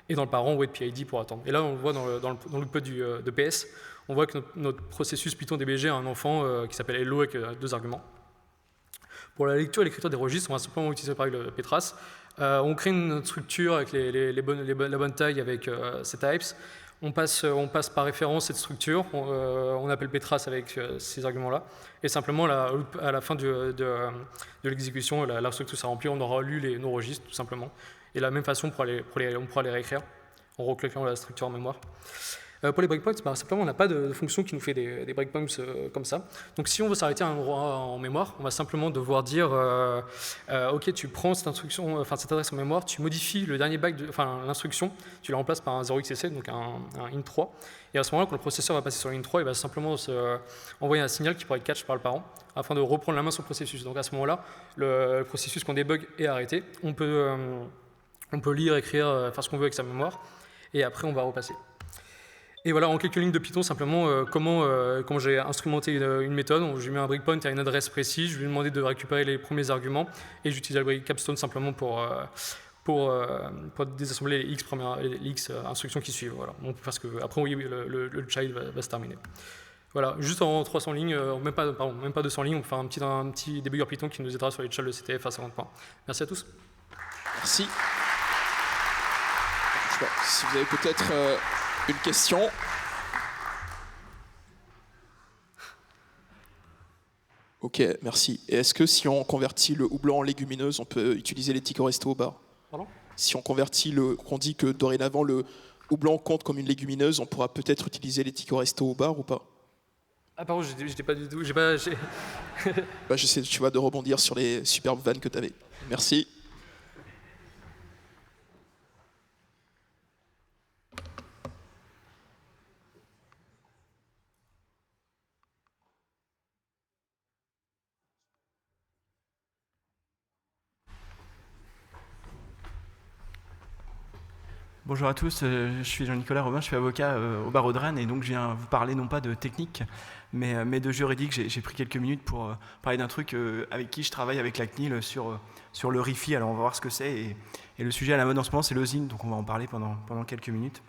et dans le parent, wait.pid pour attendre. Et là, on le voit dans l'output de PS, on voit que notre processus Python DBG a un enfant qui s'appelle hello avec deux arguments. Pour la lecture et l'écriture des registres, on va simplement utiliser pareil le Petras. On crée une structure avec la bonne taille avec ces types. On passe par référence cette structure, on appelle Petras avec ces arguments-là, et simplement à la fin de l'exécution, la structure sera remplie, on aura lu nos registres tout simplement. Et de la même façon, on pourra les réécrire en recliquant la structure en mémoire. Pour les breakpoints, simplement on n'a pas de fonction qui nous fait des breakpoints comme ça. Donc si on veut s'arrêter à un endroit en mémoire, on va simplement devoir dire ok, tu prends cette adresse en mémoire, tu modifies le dernier byte, l'instruction, tu la remplaces par un 0xC, donc un int3. Et à ce moment-là, quand le processeur va passer sur l'int3, il va simplement envoyer un signal qui pourra être catch par le parent afin de reprendre la main sur le processus. Donc à ce moment-là, le processus qu'on débug est arrêté. On peut lire, écrire, faire ce qu'on veut avec sa mémoire, et après on va repasser. Et voilà, en quelques lignes de Python, simplement, comment j'ai instrumenté une méthode. Je lui mets un breakpoint à une adresse précise, je lui ai demandé de récupérer les premiers arguments, et j'utilise le break capstone simplement pour désassembler les X instructions qui suivent. Voilà. Parce que après, oui, le child va se terminer. Voilà, juste en 300 lignes, même pas 200 lignes, on peut faire un petit débugueur Python qui nous aidera sur les challs de CTF à 50 points. Merci à tous. Merci. Si vous avez peut-être une question. Ok, merci. Et est-ce que si on convertit le houblon en légumineuse, on peut utiliser les tickets resto au bar? Pardon? Si on convertit qu'on dit que dorénavant le houblon compte comme une légumineuse, on pourra peut-être utiliser les tickets resto au bar ou pas? Ah pardon, j'étais pas du tout... J'essaie, tu vois, de rebondir sur les superbes vannes que tu avais. Merci. Bonjour à tous, je suis Jean-Nicolas Robin, je suis avocat au barreau de Rennes et donc je viens vous parler non pas de technique mais de juridique. J'ai pris quelques minutes pour parler d'un truc avec qui je travaille avec la CNIL sur le RIFI. Alors on va voir ce que c'est et le sujet à la mode en ce moment c'est l'OSINT, donc on va en parler pendant quelques minutes.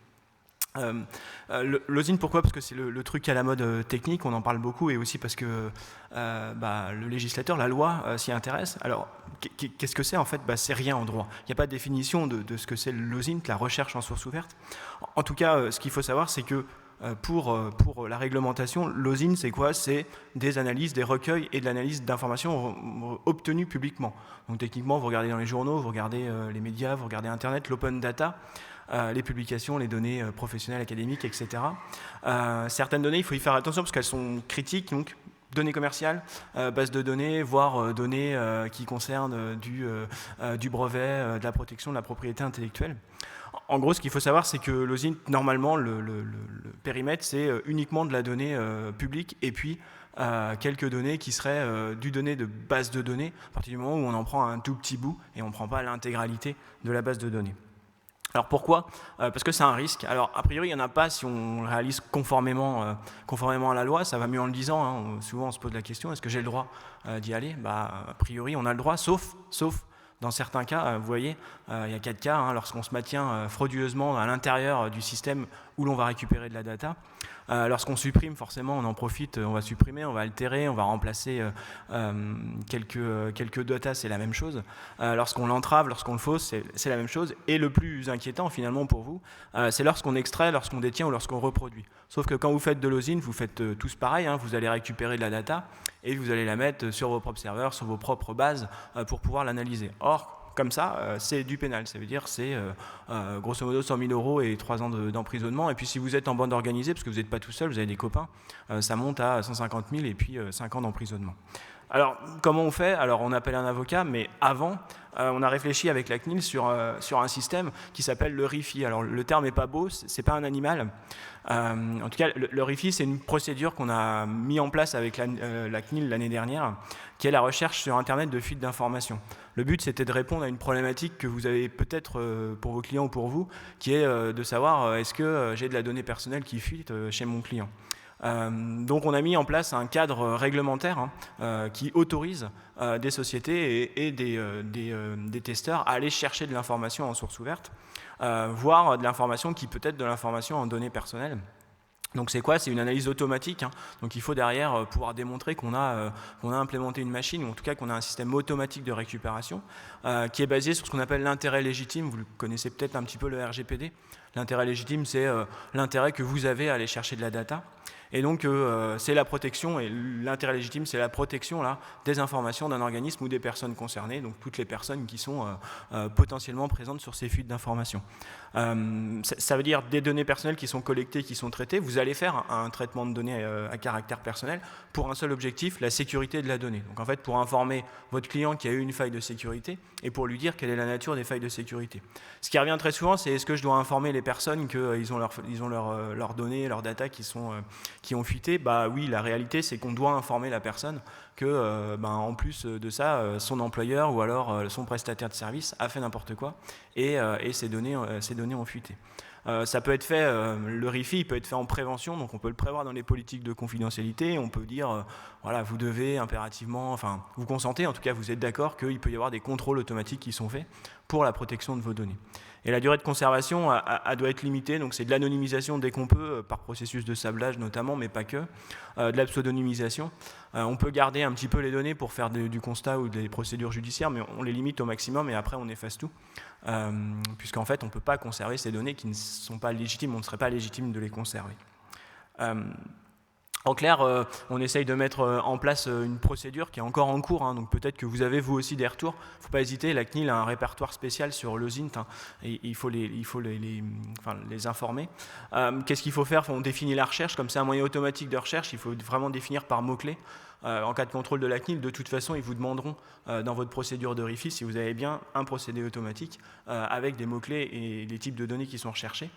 L'OSINT, pourquoi? Parce que c'est le truc à la mode technique, on en parle beaucoup, et aussi parce que le législateur, la loi, s'y intéresse. Alors, qu'est-ce que c'est en fait? C'est rien en droit. Il n'y a pas de définition de ce que c'est l'OSINT, la recherche en source ouverte. En tout cas, ce qu'il faut savoir, c'est que pour la réglementation, l'OSINT, c'est quoi? C'est des analyses, des recueils et de l'analyse d'informations obtenues publiquement. Donc techniquement, vous regardez dans les journaux, vous regardez les médias, vous regardez Internet, l'open data, les publications, les données professionnelles, académiques, etc. Certaines données, il faut y faire attention parce qu'elles sont critiques, donc données commerciales, bases de données, voire données qui concernent du brevet, de la protection, de la propriété intellectuelle. En gros, ce qu'il faut savoir, c'est que l'OSINT, normalement, le périmètre, c'est uniquement de la donnée publique et puis quelques données qui seraient du données de base de données, à partir du moment où on en prend un tout petit bout et on ne prend pas l'intégralité de la base de données. Alors pourquoi? Parce que c'est un risque. Alors a priori, il n'y en a pas si on le réalise conformément à la loi. Ça va mieux en le disant. Hein. Souvent, on se pose la question, est-ce que j'ai le droit d'y aller? A priori, on a le droit, sauf dans certains cas. Vous voyez, il y a 4 cas. Lorsqu'on se maintient frauduleusement à l'intérieur du système où l'on va récupérer de la data. Lorsqu'on supprime, forcément, on en profite, on va supprimer, on va altérer, on va remplacer quelques datas, c'est la même chose. Lorsqu'on l'entrave, lorsqu'on le fausse, c'est la même chose. Et le plus inquiétant, finalement, pour vous, c'est lorsqu'on extrait, lorsqu'on détient ou lorsqu'on reproduit. Sauf que quand vous faites de l'osine, vous faites tous pareil, hein, vous allez récupérer de la data et vous allez la mettre sur vos propres serveurs, sur vos propres bases pour pouvoir l'analyser. Or, comme ça, c'est du pénal. Ça veut dire c'est grosso modo 100 000 € et 3 ans d'emprisonnement. Et puis si vous êtes en bande organisée, parce que vous n'êtes pas tout seul, vous avez des copains, ça monte à 150 000 et puis 5 ans d'emprisonnement. Alors, comment on fait? Alors, on appelle un avocat, mais avant, on a réfléchi avec la CNIL sur un système qui s'appelle le RIFI. Alors, le terme n'est pas beau, c'est pas un animal. En tout cas, le RIFI, c'est une procédure qu'on a mis en place avec la CNIL l'année dernière, qui est la recherche sur Internet de fuite d'informations. Le but, c'était de répondre à une problématique que vous avez peut-être pour vos clients ou pour vous, qui est de savoir est-ce que j'ai de la donnée personnelle qui fuite chez mon client. Donc on a mis en place un cadre réglementaire qui autorise des sociétés et des testeurs à aller chercher de l'information en source ouverte, voire de l'information qui peut être de l'information en données personnelles. Donc c'est quoi? C'est une analyse automatique. Donc il faut derrière pouvoir démontrer qu'on a implémenté une machine, ou en tout cas qu'on a un système automatique de récupération qui est basé sur ce qu'on appelle l'intérêt légitime. Vous le connaissez peut-être un petit peu, le RGPD. L'intérêt légitime, c'est l'intérêt que vous avez à aller chercher de la data. Et donc, c'est la protection, et l'intérêt légitime, c'est la protection là, des informations d'un organisme ou des personnes concernées, donc toutes les personnes qui sont potentiellement présentes sur ces fuites d'informations. Ça veut dire des données personnelles qui sont collectées, qui sont traitées. Vous allez faire un traitement de données à caractère personnel pour un seul objectif, la sécurité de la donnée. Donc en fait, pour informer votre client qu'il y a eu une faille de sécurité et pour lui dire quelle est la nature des failles de sécurité. Ce qui revient très souvent, c'est est-ce que je dois informer les personnes qu'ils ont leurs données, leurs data qui ont fuité? Bah oui, la réalité, c'est qu'on doit informer la personne que, en plus de ça, son employeur ou alors son prestataire de service a fait n'importe quoi et ces données ont fuité. Ça peut être fait, le RIFI il peut être fait en prévention, donc on peut le prévoir dans les politiques de confidentialité. On peut dire, voilà, vous devez impérativement, enfin, vous consentez, en tout cas, vous êtes d'accord qu'il peut y avoir des contrôles automatiques qui sont faits pour la protection de vos données. Et la durée de conservation, elle doit être limitée, donc c'est de l'anonymisation dès qu'on peut, par processus de sablage notamment, mais pas que, de la pseudonymisation. On peut garder un petit peu les données pour faire du constat ou des procédures judiciaires, mais on les limite au maximum et après on efface tout, puisqu'en fait on ne peut pas conserver ces données qui ne sont pas légitimes, on ne serait pas légitime de les conserver. En clair, on essaye de mettre en place une procédure qui est encore en cours, donc peut-être que vous avez vous aussi des retours. Il ne faut pas hésiter, la CNIL a un répertoire spécial sur l'OSINT, et il faut les informer. Qu'est-ce qu'il faut faire? On définit la recherche, comme c'est un moyen automatique de recherche, il faut vraiment définir par mots-clés. En cas de contrôle de la CNIL, de toute façon, ils vous demanderont dans votre procédure de RIFI si vous avez bien un procédé automatique avec des mots-clés et les types de données qui sont recherchés.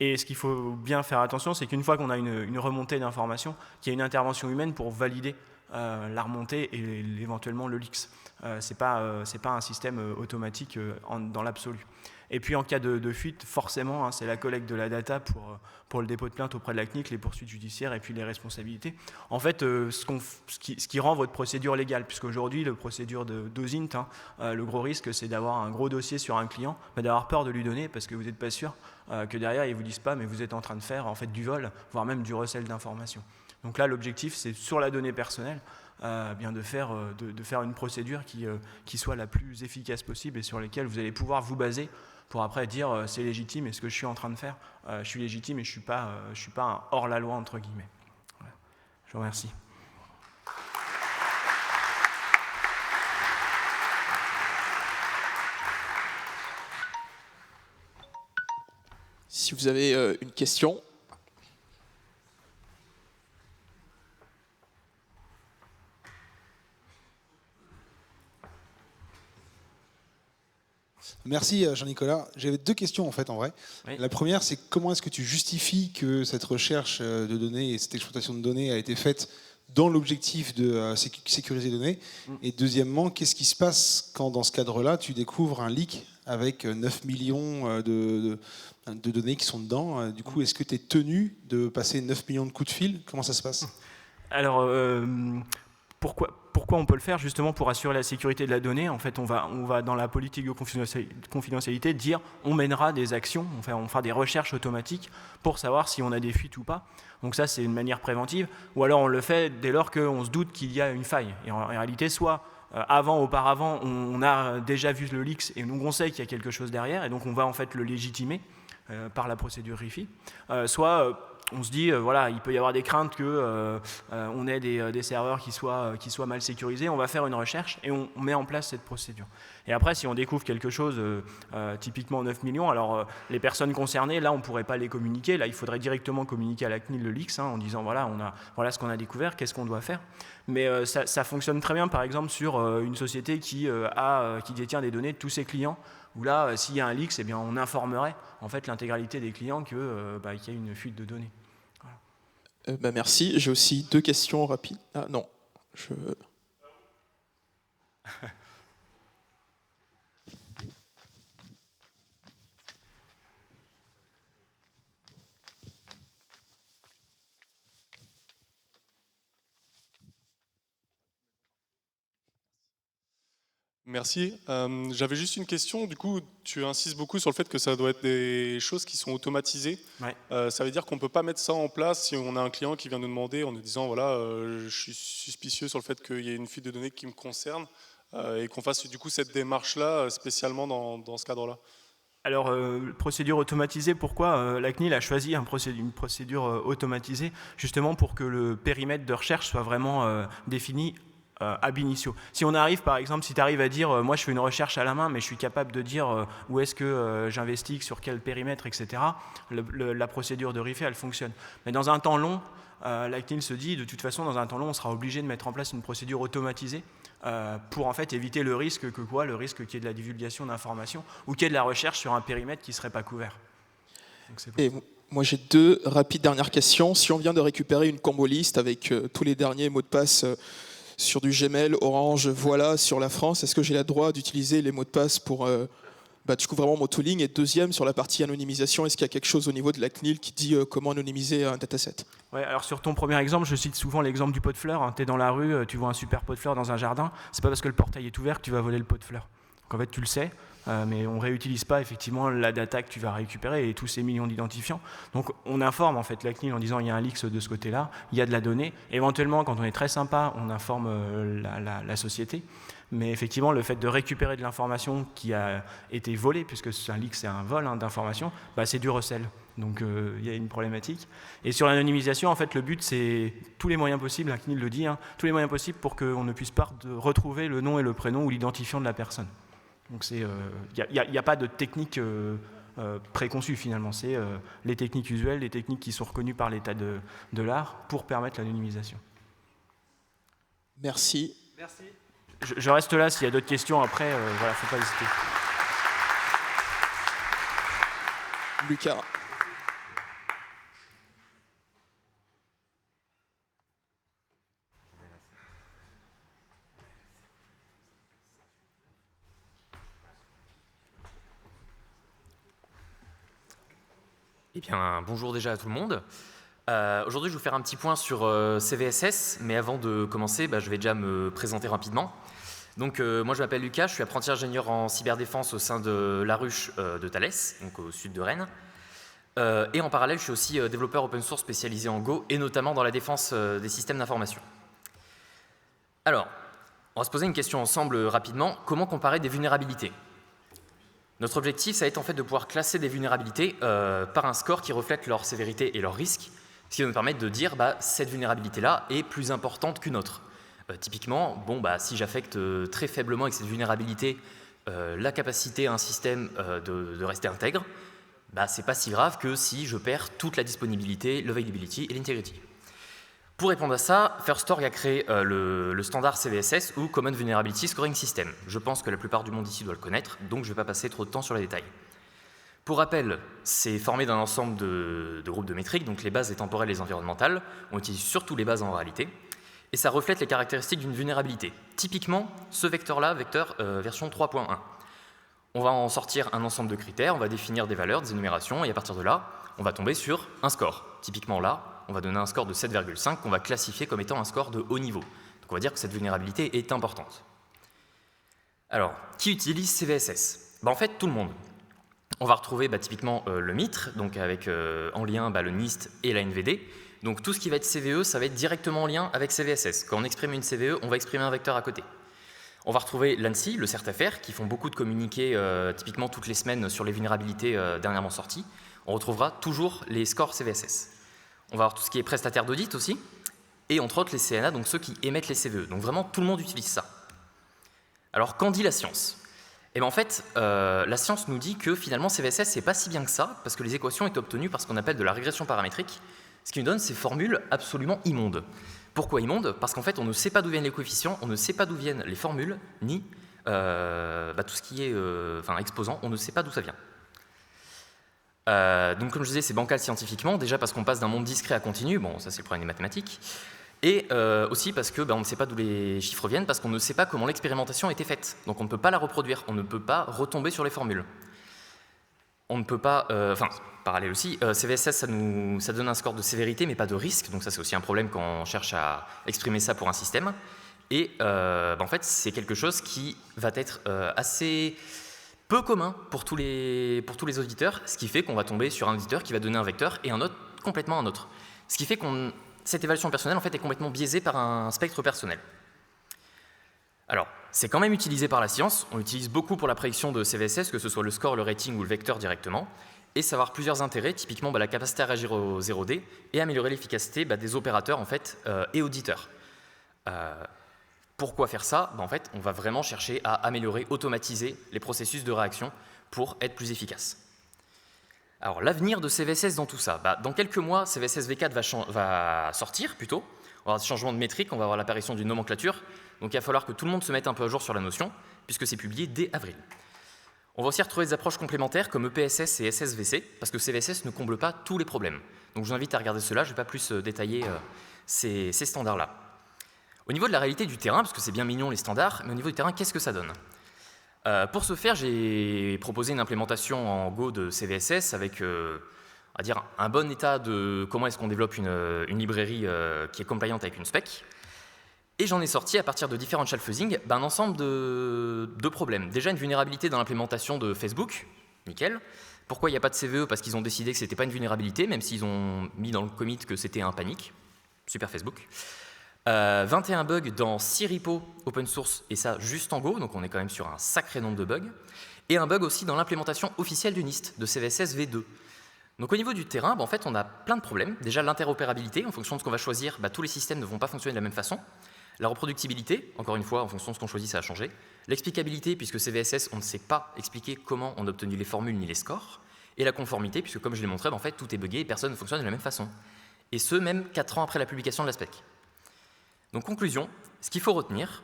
Et ce qu'il faut bien faire attention, c'est qu'une fois qu'on a une remontée d'informations, qu'il y a une intervention humaine pour valider la remontée et éventuellement le leaks. C'est pas un système automatique dans l'absolu. Et puis en cas de fuite, forcément, c'est la collecte de la data pour le dépôt de plainte auprès de la CNIL, les poursuites judiciaires et puis les responsabilités. En fait, ce qui rend votre procédure légale, puisqu'aujourd'hui, la procédure d'OSINT, le gros risque, c'est d'avoir un gros dossier sur un client, d'avoir peur de lui donner parce que vous n'êtes pas sûr que derrière, ils ne vous disent pas, mais vous êtes en train de faire en fait du vol, voire même du recel d'informations. Donc là, l'objectif, c'est sur la donnée personnelle, de faire une procédure qui soit la plus efficace possible et sur laquelle vous allez pouvoir vous baser pour après dire c'est légitime et ce que je suis en train de faire, je suis légitime et je suis pas un hors-la-loi entre guillemets. Voilà. Je vous remercie. Si vous avez une question. Merci Jean-Nicolas. J'avais deux questions en fait en vrai. Oui. La première, c'est comment est-ce que tu justifies que cette recherche de données et cette exploitation de données a été faite dans l'objectif de sécuriser les données? Et deuxièmement, qu'est-ce qui se passe quand dans ce cadre-là, tu découvres un leak avec 9 millions de données qui sont dedans? Du coup, est-ce que tu es tenu de passer 9 millions de coups de fil? Comment ça se passe? Alors, pourquoi pourquoi on peut le faire? Justement pour assurer la sécurité de la donnée. En fait, on va dans la politique de confidentialité dire on mènera des actions, on fera des recherches automatiques pour savoir si on a des fuites ou pas. Donc ça, c'est une manière préventive. Ou alors on le fait dès lors qu'on se doute qu'il y a une faille. Et en réalité, soit auparavant, on a déjà vu le leaks et nous on sait qu'il y a quelque chose derrière, et donc on va en fait le légitimer par la procédure RIFI. Soit on se dit, voilà, il peut y avoir des craintes qu'on ait des serveurs qui soient mal sécurisés, on va faire une recherche et on met en place cette procédure. Et après, si on découvre quelque chose, typiquement 9 millions, alors les personnes concernées, là, on ne pourrait pas les communiquer. Là, il faudrait directement communiquer à la CNIL le leaks, en disant, voilà ce qu'on a découvert, qu'est-ce qu'on doit faire. Mais ça fonctionne très bien, par exemple, sur une société qui détient des données de tous ses clients, où là, s'il y a un leaks, eh bien, on informerait en fait l'intégralité des clients qu'il y a une fuite de données. Voilà. Merci. J'ai aussi 2 questions rapides. Ah non, Merci. J'avais juste une question. Du coup, tu insistes beaucoup sur le fait que ça doit être des choses qui sont automatisées. Ouais. Ça veut dire qu'on ne peut pas mettre ça en place si on a un client qui vient nous demander en nous disant voilà, je suis suspicieux sur le fait qu'il y ait une fuite de données qui me concerne et qu'on fasse du coup cette démarche-là spécialement dans ce cadre-là. Alors, procédure automatisée, pourquoi la CNIL a choisi une procédure automatisée? Justement pour que le périmètre de recherche soit vraiment défini ab initio. Si on arrive, par exemple, si tu arrives à dire moi je fais une recherche à la main, mais je suis capable de dire où est-ce que j'investigue, sur quel périmètre, etc., la procédure de RIFI, elle fonctionne. Mais dans un temps long, la CNIL se dit, de toute façon, dans un temps long, on sera obligé de mettre en place une procédure automatisée pour en fait éviter le risque le risque qu'il y ait de la divulgation d'informations ou qu'il y ait de la recherche sur un périmètre qui ne serait pas couvert. Donc, moi j'ai 2 rapides dernières questions. Si on vient de récupérer une combo list avec tous les derniers mots de passe sur du Gmail, Orange, voilà, sur la France, est-ce que j'ai le droit d'utiliser les mots de passe pour du coup vraiment mon tooling? Et deuxième, sur la partie anonymisation, est-ce qu'il y a quelque chose au niveau de la CNIL qui dit comment anonymiser un dataset? Ouais, alors sur ton premier exemple, je cite souvent l'exemple du pot de fleurs. Tu es dans la rue, tu vois un super pot de fleurs dans un jardin, c'est pas parce que le portail est ouvert que tu vas voler le pot de fleurs. Donc en fait, tu le sais, mais on ne réutilise pas effectivement la data que tu vas récupérer et tous ces millions d'identifiants. Donc on informe en fait la CNIL en disant il y a un leaks de ce côté-là, il y a de la donnée. Éventuellement, quand on est très sympa, on informe la société. Mais effectivement, le fait de récupérer de l'information qui a été volée, puisque un leak c'est un vol d'informations, c'est du recel. Donc il y a une problématique. Et sur l'anonymisation, en fait, le but c'est tous les moyens possibles, la CNIL le dit, tous les moyens possibles pour qu'on ne puisse pas retrouver le nom et le prénom ou l'identifiant de la personne. Donc il n'y a pas de technique préconçue finalement, c'est les techniques usuelles, les techniques qui sont reconnues par l'état de l'art pour permettre l'anonymisation. Merci. Merci. Je reste là s'il y a d'autres questions après, voilà, faut pas hésiter. Lucas. Eh bien, bonjour déjà à tout le monde. Aujourd'hui, je vais vous faire un petit point sur CVSS, mais avant de commencer, je vais déjà me présenter rapidement. Donc, moi, je m'appelle Lucas, je suis apprenti ingénieur en cyberdéfense au sein de la ruche de Thales, donc au sud de Rennes. Et en parallèle, je suis aussi développeur open source spécialisé en Go, et notamment dans la défense des systèmes d'information. Alors, on va se poser une question ensemble rapidement. Comment comparer des vulnérabilités ? Notre objectif, ça va être en fait de pouvoir classer des vulnérabilités par un score qui reflète leur sévérité et leur risque, ce qui va nous permettre de dire cette vulnérabilité-là est plus importante qu'une autre. Typiquement, si j'affecte très faiblement avec cette vulnérabilité la capacité à un système de rester intègre, c'est pas si grave que si je perds toute la disponibilité, l'availability et l'integrity. Pour répondre à ça, Firstore a créé le standard CVSS ou Common Vulnerability Scoring System. Je pense que la plupart du monde ici doit le connaître, donc je ne vais pas passer trop de temps sur les détails. Pour rappel, c'est formé d'un ensemble de groupes de métriques, donc les bases, les temporelles et les environnementales. On utilise surtout les bases en réalité. Et ça reflète les caractéristiques d'une vulnérabilité. Typiquement, ce vecteur-là, vecteur version 3.1. On va en sortir un ensemble de critères, on va définir des valeurs, des énumérations, et à partir de là, on va tomber sur un score. Typiquement là, on va donner un score de 7,5 qu'on va classifier comme étant un score de haut niveau. Donc on va dire que cette vulnérabilité est importante. Alors, qui utilise CVSS? En fait, tout le monde. On va retrouver typiquement le MITRE, donc avec en lien le NIST et la NVD. Donc tout ce qui va être CVE, ça va être directement en lien avec CVSS. Quand on exprime une CVE, on va exprimer un vecteur à côté. On va retrouver l'ANSI, le CERT-FR, qui font beaucoup de communiqués typiquement toutes les semaines sur les vulnérabilités dernièrement sorties. On retrouvera toujours les scores CVSS. On va avoir tout ce qui est prestataire d'audit aussi, et entre autres les CNA, donc ceux qui émettent les CVE. Donc vraiment, tout le monde utilise ça. Alors, qu'en dit la science? En fait, la science nous dit que finalement CVSS, c'est pas si bien que ça, parce que les équations sont obtenues par ce qu'on appelle de la régression paramétrique, ce qui nous donne ces formules absolument immondes. Pourquoi immondes? Parce qu'en fait, on ne sait pas d'où viennent les coefficients, on ne sait pas d'où viennent les formules, ni tout ce qui est exposant, on ne sait pas d'où ça vient. Donc comme je disais, c'est bancal scientifiquement, déjà parce qu'on passe d'un monde discret à continu, bon ça c'est le problème des mathématiques, et aussi parce que on ne sait pas d'où les chiffres viennent, parce qu'on ne sait pas comment l'expérimentation a été faite, donc on ne peut pas la reproduire, on ne peut pas retomber sur les formules. On ne peut pas, parallèle aussi, CVSS ça donne un score de sévérité mais pas de risque, donc ça c'est aussi un problème quand on cherche à exprimer ça pour un système, et en fait c'est quelque chose qui va être assez peu commun pour tous les auditeurs, ce qui fait qu'on va tomber sur un auditeur qui va donner un vecteur et un autre complètement un autre. Ce qui fait que cette évaluation personnelle en fait, est complètement biaisée par un spectre personnel. Alors, c'est quand même utilisé par la science, on l'utilise beaucoup pour la prédiction de CVSS, que ce soit le score, le rating ou le vecteur directement, et ça va avoir plusieurs intérêts, typiquement la capacité à réagir au 0D et améliorer l'efficacité des opérateurs en fait, et auditeurs. Pourquoi faire ça? En fait, on va vraiment chercher à améliorer, automatiser les processus de réaction pour être plus efficace. Alors, l'avenir de CVSS dans tout ça, dans quelques mois, CVSS V4 va sortir plutôt. On va avoir des changements de métrique, on va avoir l'apparition d'une nomenclature. Donc, il va falloir que tout le monde se mette un peu à jour sur la notion, puisque c'est publié dès avril. On va aussi retrouver des approches complémentaires comme EPSS et SSVC, parce que CVSS ne comble pas tous les problèmes. Donc, je vous invite à regarder cela, je ne vais pas plus détailler ces standards-là. Au niveau de la réalité du terrain, parce que c'est bien mignon les standards, mais au niveau du terrain, qu'est-ce que ça donne? Pour ce faire, j'ai proposé une implémentation en Go de CVSS avec un bon état de comment est-ce qu'on développe une librairie qui est compliante avec une spec. Et j'en ai sorti, à partir de differential fuzzing, un ensemble de problèmes. Déjà, une vulnérabilité dans l'implémentation de Facebook, nickel. Pourquoi il n'y a pas de CVE? Parce qu'ils ont décidé que ce n'était pas une vulnérabilité, même s'ils ont mis dans le commit que c'était un panique. Super Facebook. 21 bugs dans 6 repos open source, et ça juste en Go, donc on est quand même sur un sacré nombre de bugs. Et un bug aussi dans l'implémentation officielle du NIST, de CVSS V2. Donc au niveau du terrain, en fait, on a plein de problèmes. Déjà, l'interopérabilité, en fonction de ce qu'on va choisir, tous les systèmes ne vont pas fonctionner de la même façon. La reproductibilité, encore une fois, en fonction de ce qu'on choisit, ça a changé. L'explicabilité, puisque CVSS, on ne sait pas expliquer comment on a obtenu les formules ni les scores. Et la conformité, puisque comme je l'ai montré, en fait, tout est buggé et personne ne fonctionne de la même façon. Et ce, même 4 ans après la publication de la spec. Donc conclusion, ce qu'il faut retenir,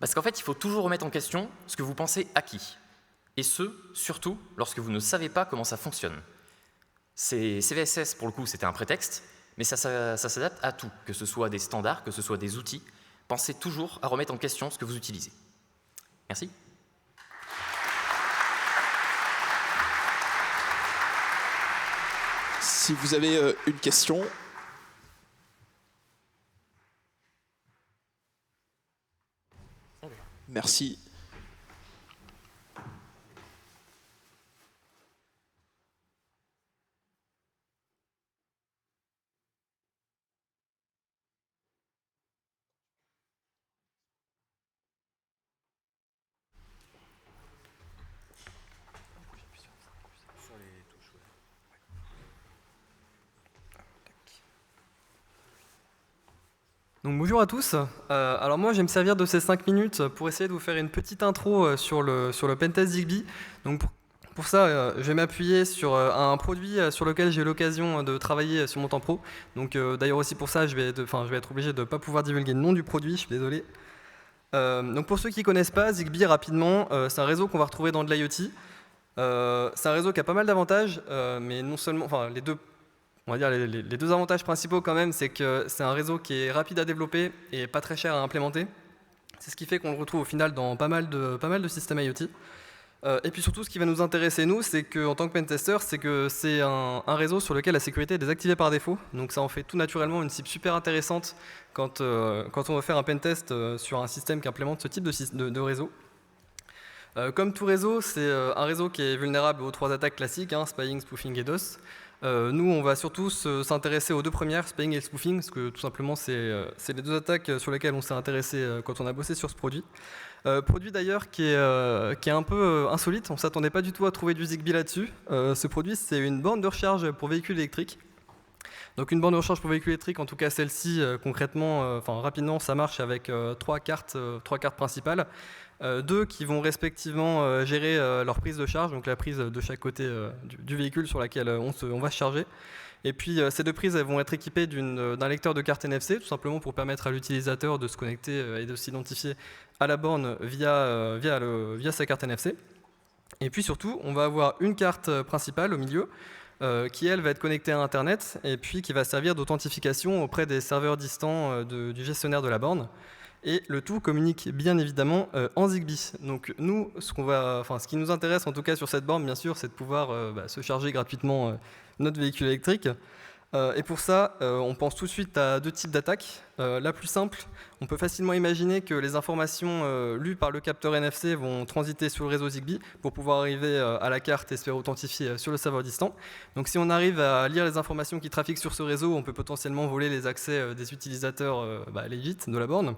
c'est qu'en fait, il faut toujours remettre en question ce que vous pensez acquis. Et ce, surtout, lorsque vous ne savez pas comment ça fonctionne. CVSS, pour le coup, c'était un prétexte, mais ça s'adapte à tout, que ce soit des standards, que ce soit des outils. Pensez toujours à remettre en question ce que vous utilisez. Merci. Si vous avez une question... Merci. Donc bonjour à tous. Alors moi je vais me servir de ces 5 minutes pour essayer de vous faire une petite intro sur le pentest Zigbee. Donc pour ça je vais m'appuyer sur un produit sur lequel j'ai eu l'occasion de travailler sur mon temps pro. Donc d'ailleurs aussi pour ça je vais être obligé de ne pas pouvoir divulguer le nom du produit, je suis désolé. Donc pour ceux qui ne connaissent pas, Zigbee rapidement, c'est un réseau qu'on va retrouver dans de l'IoT. C'est un réseau qui a pas mal d'avantages, mais non seulement, les deux avantages principaux quand même, c'est que c'est un réseau qui est rapide à développer et pas très cher à implémenter. C'est ce qui fait qu'on le retrouve au final dans pas mal de systèmes IoT. Et puis surtout, ce qui va nous intéresser, nous, c'est qu'en tant que pentester, c'est que c'est un réseau sur lequel la sécurité est désactivée par défaut. Donc ça en fait tout naturellement une cible super intéressante quand on va faire un pentest sur un système qui implémente ce type de réseau. Comme tout réseau, c'est un réseau qui est vulnérable aux 3 attaques classiques, spying, spoofing et DOS. Nous, on va surtout s'intéresser aux 2 premières, spying et spoofing, parce que tout simplement, c'est les 2 attaques sur lesquelles on s'est intéressé quand on a bossé sur ce produit. Produit d'ailleurs qui est un peu insolite, on ne s'attendait pas du tout à trouver du Zigbee là-dessus. Ce produit, c'est une borne de recharge pour véhicules électriques. Donc une borne de recharge pour véhicules électriques, en tout cas celle-ci, concrètement, rapidement, ça marche avec 3 cartes principales. 2 qui vont respectivement gérer leur prise de charge, donc la prise de chaque côté du véhicule sur laquelle on va se charger. Et puis ces 2 prises, elles vont être équipées d'un lecteur de carte NFC, tout simplement pour permettre à l'utilisateur de se connecter et de s'identifier à la borne via sa carte NFC. Et puis surtout, on va avoir une carte principale au milieu, qui elle va être connectée à Internet, et puis qui va servir d'authentification auprès des serveurs distants du gestionnaire de la borne. Et le tout communique bien évidemment en Zigbee. Donc nous, ce qui nous intéresse en tout cas sur cette borne, bien sûr, c'est de pouvoir se charger gratuitement notre véhicule électrique. Et pour ça, on pense tout de suite à 2 types d'attaques. La plus simple, on peut facilement imaginer que les informations lues par le capteur NFC vont transiter sur le réseau Zigbee pour pouvoir arriver à la carte et se faire authentifier sur le serveur distant. Donc si on arrive à lire les informations qui trafiquent sur ce réseau, on peut potentiellement voler les accès des utilisateurs legit de la borne.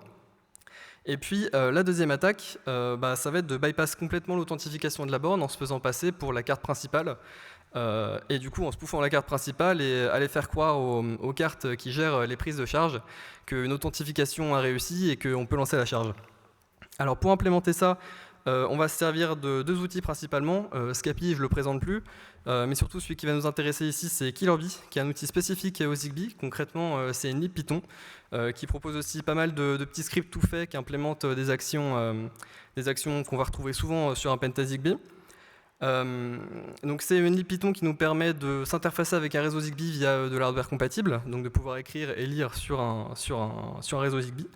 Et puis la deuxième attaque, ça va être de bypass complètement l'authentification de la borne en se faisant passer pour la carte principale. Et du coup, en spoofant la carte principale et aller faire croire aux cartes qui gèrent les prises de charge qu'une authentification a réussi et qu'on peut lancer la charge. Alors pour implémenter ça, on va se servir de 2 outils principalement. Scapy, je ne le présente plus, mais surtout celui qui va nous intéresser ici, c'est Killerbee, qui est un outil spécifique au Zigbee. Concrètement, c'est une lib Python qui propose aussi pas mal de petits scripts tout faits qui implémentent des actions qu'on va retrouver souvent sur un pentest Zigbee. Donc c'est une lib Python qui nous permet de s'interfacer avec un réseau Zigbee via de l'hardware compatible, donc de pouvoir écrire et lire sur un réseau Zigbee.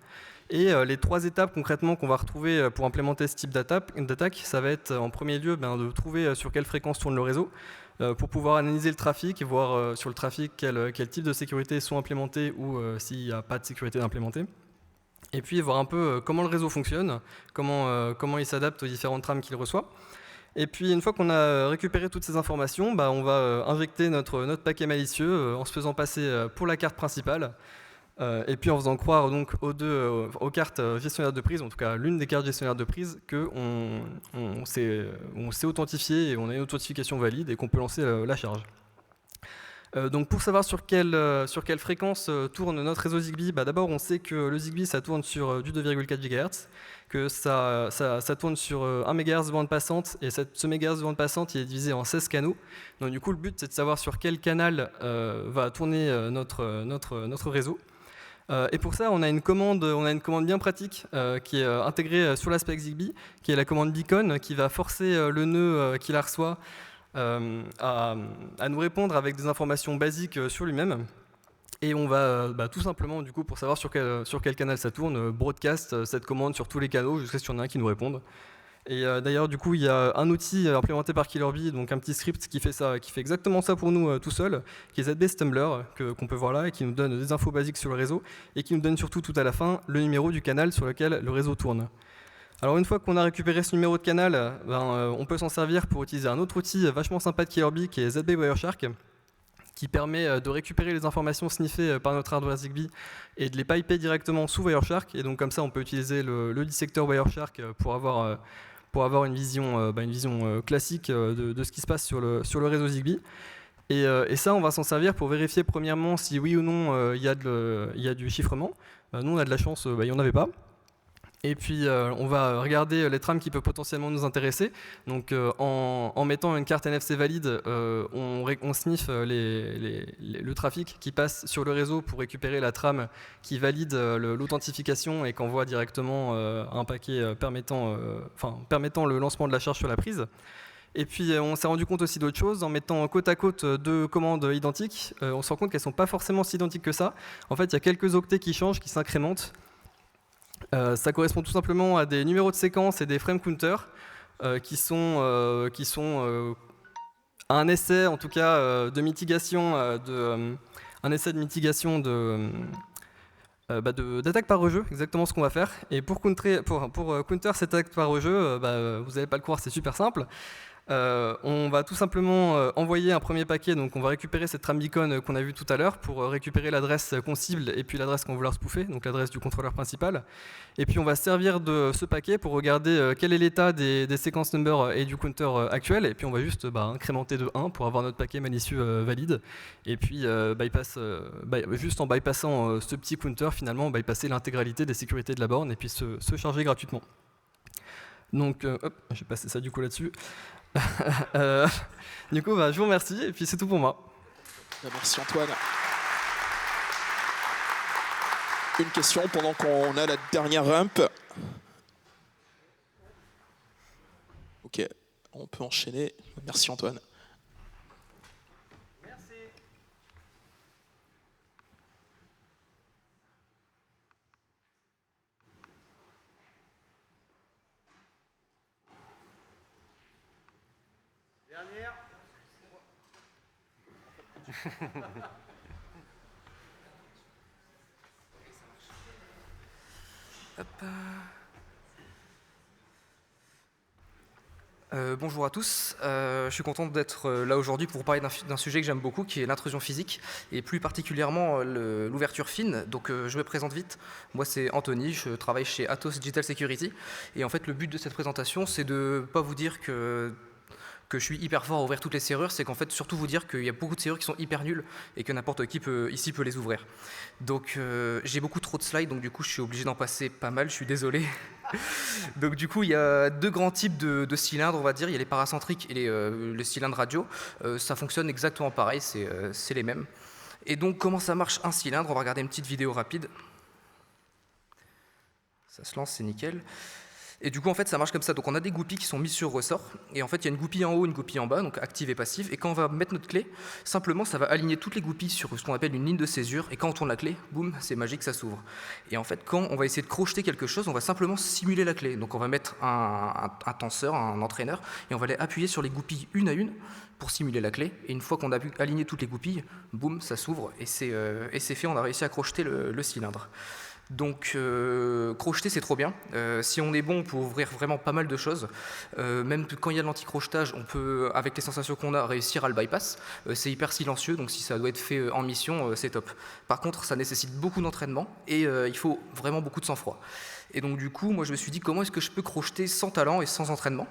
Et les 3 étapes concrètement qu'on va retrouver pour implémenter ce type d'attaque, ça va être en premier lieu de trouver sur quelle fréquence tourne le réseau, pour pouvoir analyser le trafic et voir sur le trafic quel type de sécurité sont implémentés ou s'il n'y a pas de sécurité d'implémenter. Et puis voir un peu comment le réseau fonctionne, comment il s'adapte aux différentes trames qu'il reçoit. Et puis une fois qu'on a récupéré toutes ces informations, on va injecter notre paquet malicieux en se faisant passer pour la carte principale. Et puis en faisant croire donc aux cartes gestionnaires de prise, en tout cas l'une des cartes gestionnaires de prise, qu'on s'est authentifié et on a une authentification valide et qu'on peut lancer la charge. Donc pour savoir sur quelle fréquence tourne notre réseau Zigbee, d'abord on sait que le Zigbee ça tourne sur du 2,4 GHz, que ça tourne sur 1 MHz de bande passante, et ce MHz de bande passante il est divisé en 16 canaux. Donc du coup le but c'est de savoir sur quel canal va tourner notre réseau. Et pour ça, on a une commande bien pratique qui est intégrée sur l'aspect Zigbee, qui est la commande beacon, qui va forcer le nœud qui la reçoit à nous répondre avec des informations basiques sur lui-même. Et on va tout simplement, du coup, pour savoir sur quel canal ça tourne, broadcast cette commande sur tous les canaux jusqu'à ce qu'il y en ait un qui nous réponde. Et d'ailleurs, du coup, il y a un outil implémenté par Killerbee, donc un petit script qui fait exactement ça pour nous tout seul, qui est ZB Stumbler, qu'on peut voir là, et qui nous donne des infos basiques sur le réseau, et qui nous donne surtout tout à la fin le numéro du canal sur lequel le réseau tourne. Alors une fois qu'on a récupéré ce numéro de canal, on peut s'en servir pour utiliser un autre outil vachement sympa de Killerbee, qui est ZB Wireshark, qui permet de récupérer les informations sniffées par notre hardware Zigbee et de les piper directement sous Wireshark. Et donc comme ça, on peut utiliser le dissecteur Wireshark pour avoir une vision classique de ce qui se passe sur le réseau Zigbee. Et ça, on va s'en servir pour vérifier premièrement si oui ou non il y a du chiffrement. Nous, on a de la chance, il n'y en avait pas. Et puis on va regarder les trames qui peuvent potentiellement nous intéresser. Donc en mettant une carte NFC valide, on sniffe le trafic qui passe sur le réseau pour récupérer la trame qui valide l'authentification et qu'envoie directement un paquet permettant le lancement de la charge sur la prise. Et puis on s'est rendu compte aussi d'autre chose, en mettant côte à côte 2 commandes identiques, on se rend compte qu'elles ne sont pas forcément si identiques que ça. En fait, il y a quelques octets qui changent, qui s'incrémentent. Ça correspond tout simplement à des numéros de séquence et des frame counters. qui sont un essai en tout cas de mitigation d'attaque par rejeu, exactement ce qu'on va faire. Et pour counter cette attaque par rejeu, vous n'allez pas le croire, c'est super simple. On va tout simplement envoyer un premier paquet, donc on va récupérer cette trame beacon qu'on a vue tout à l'heure pour récupérer l'adresse qu'on cible et puis l'adresse qu'on veut leur spoofer, donc l'adresse du contrôleur principal. Et puis on va servir de ce paquet pour regarder quel est l'état des séquences number et du counter actuel, et puis on va juste incrémenter de 1 pour avoir notre paquet malicieux valide. Et puis juste en bypassant ce petit counter, finalement on bypasser l'intégralité des sécurités de la borne et puis se charger gratuitement. Donc, je vais passer ça du coup là-dessus. Du coup, je vous remercie et puis c'est tout pour moi. Merci Antoine. Une question pendant qu'on a la dernière ramp. Ok, on peut enchaîner. Merci Antoine. Bonjour à tous, je suis content d'être là aujourd'hui pour vous parler d'un sujet que j'aime beaucoup, qui est l'intrusion physique, et plus particulièrement l'ouverture fine. Donc je me présente vite, moi c'est Anthony, je travaille chez Atos Digital Security, et en fait le but de cette présentation c'est de ne pas vous dire que je suis hyper fort à ouvrir toutes les serrures, c'est qu'en fait surtout vous dire qu'il y a beaucoup de serrures qui sont hyper nulles et que n'importe qui ici peut les ouvrir. Donc j'ai beaucoup trop de slides, donc du coup je suis obligé d'en passer pas mal, je suis désolé. Donc du coup il y a deux grands types de cylindres, on va dire, il y a les paracentriques et le cylindre radio. Ça fonctionne exactement pareil, c'est les mêmes. Et donc comment ça marche un cylindre? On va regarder une petite vidéo rapide. Ça se lance, c'est nickel. Et du coup, en fait, ça marche comme ça. Donc, on a des goupilles qui sont mises sur ressort. Et en fait, il y a une goupille en haut, une goupille en bas, donc active et passive. Et quand on va mettre notre clé, simplement, ça va aligner toutes les goupilles sur ce qu'on appelle une ligne de césure. Et quand on tourne la clé, boum, c'est magique, ça s'ouvre. Et en fait, quand on va essayer de crocheter quelque chose, on va simplement simuler la clé. Donc, on va mettre un tenseur, un entraîneur, et on va aller appuyer sur les goupilles une à une pour simuler la clé. Et une fois qu'on a aligné toutes les goupilles, boum, ça s'ouvre. Et c'est fait, on a réussi à crocheter le cylindre. Donc crocheter c'est trop bien, si on est bon on peut ouvrir vraiment pas mal de choses, même quand il y a de l'anti-crochetage on peut, avec les sensations qu'on a, réussir à le bypass, c'est hyper silencieux donc si ça doit être fait en mission c'est top. Par contre ça nécessite beaucoup d'entraînement et il faut vraiment beaucoup de sang-froid. Et donc du coup moi je me suis dit comment est-ce que je peux crocheter sans talent et sans entraînement.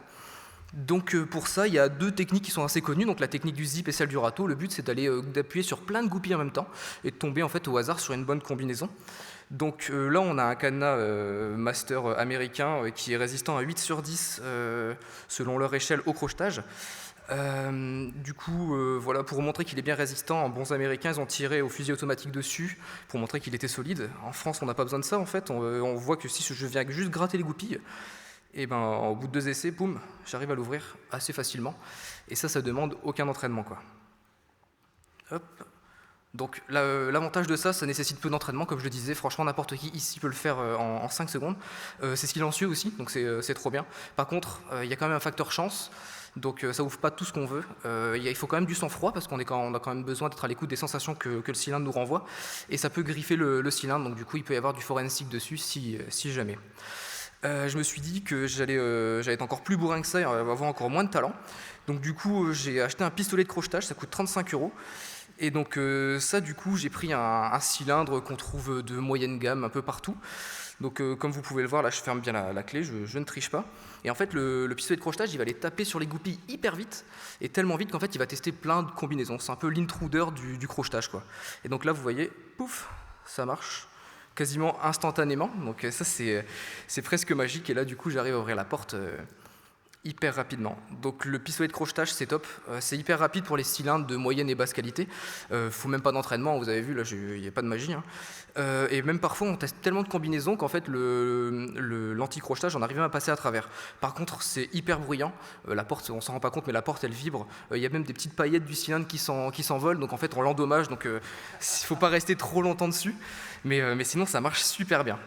Donc pour ça, il y a deux techniques qui sont assez connues, donc la technique du zip et celle du râteau. Le but c'est d'appuyer sur plein de goupilles en même temps et de tomber en fait au hasard sur une bonne combinaison. Donc là on a un cadenas master américain qui est résistant à 8/10 selon leur échelle au crochetage. Du coup, voilà, pour montrer qu'il est bien résistant, en bons américains, ils ont tiré au fusil automatique dessus pour montrer qu'il était solide. En France, on n'a pas besoin de ça en fait, on voit que si je viens juste gratter les goupilles, et ben au bout de 2 essais, boum, j'arrive à l'ouvrir assez facilement. Et ça demande aucun entraînement quoi. Hop. Donc l'avantage de ça nécessite peu d'entraînement, comme je le disais, franchement n'importe qui ici peut le faire en 5 secondes. C'est silencieux aussi, donc c'est trop bien. Par contre, il y a quand même un facteur chance, donc ça ouvre pas tout ce qu'on veut. Il faut quand même du sang-froid, parce qu'on a quand même besoin d'être à l'écoute des sensations que le cylindre nous renvoie, et ça peut griffer le cylindre, donc du coup il peut y avoir du forensic dessus si jamais. Je me suis dit que j'allais être encore plus bourrin que ça et avoir encore moins de talent. Donc du coup, j'ai acheté un pistolet de crochetage, ça coûte 35 €. Et donc ça, du coup, j'ai pris un cylindre qu'on trouve de moyenne gamme un peu partout. Donc comme vous pouvez le voir, là, je ferme bien la clé, je ne triche pas. Et en fait, le pistolet de crochetage, il va aller taper sur les goupilles hyper vite, et tellement vite qu'en fait, il va tester plein de combinaisons. C'est un peu l'intruder du crochetage, quoi. Et donc là, vous voyez, pouf, ça marche quasiment instantanément, donc ça c'est presque magique, et là du coup j'arrive à ouvrir la porte hyper rapidement. Donc le pistolet de crochetage c'est top, c'est hyper rapide pour les cylindres de moyenne et basse qualité, faut même pas d'entraînement, vous avez vu là il n'y a pas de magie, hein. Et même parfois on teste tellement de combinaisons qu'en fait l'anti-crochetage on arrive même à passer à travers. Par contre c'est hyper bruyant, la porte on s'en rend pas compte mais la porte elle vibre, il y a même des petites paillettes du cylindre qui s'envolent, donc en fait on l'endommage, donc il faut pas rester trop longtemps dessus, mais sinon ça marche super bien.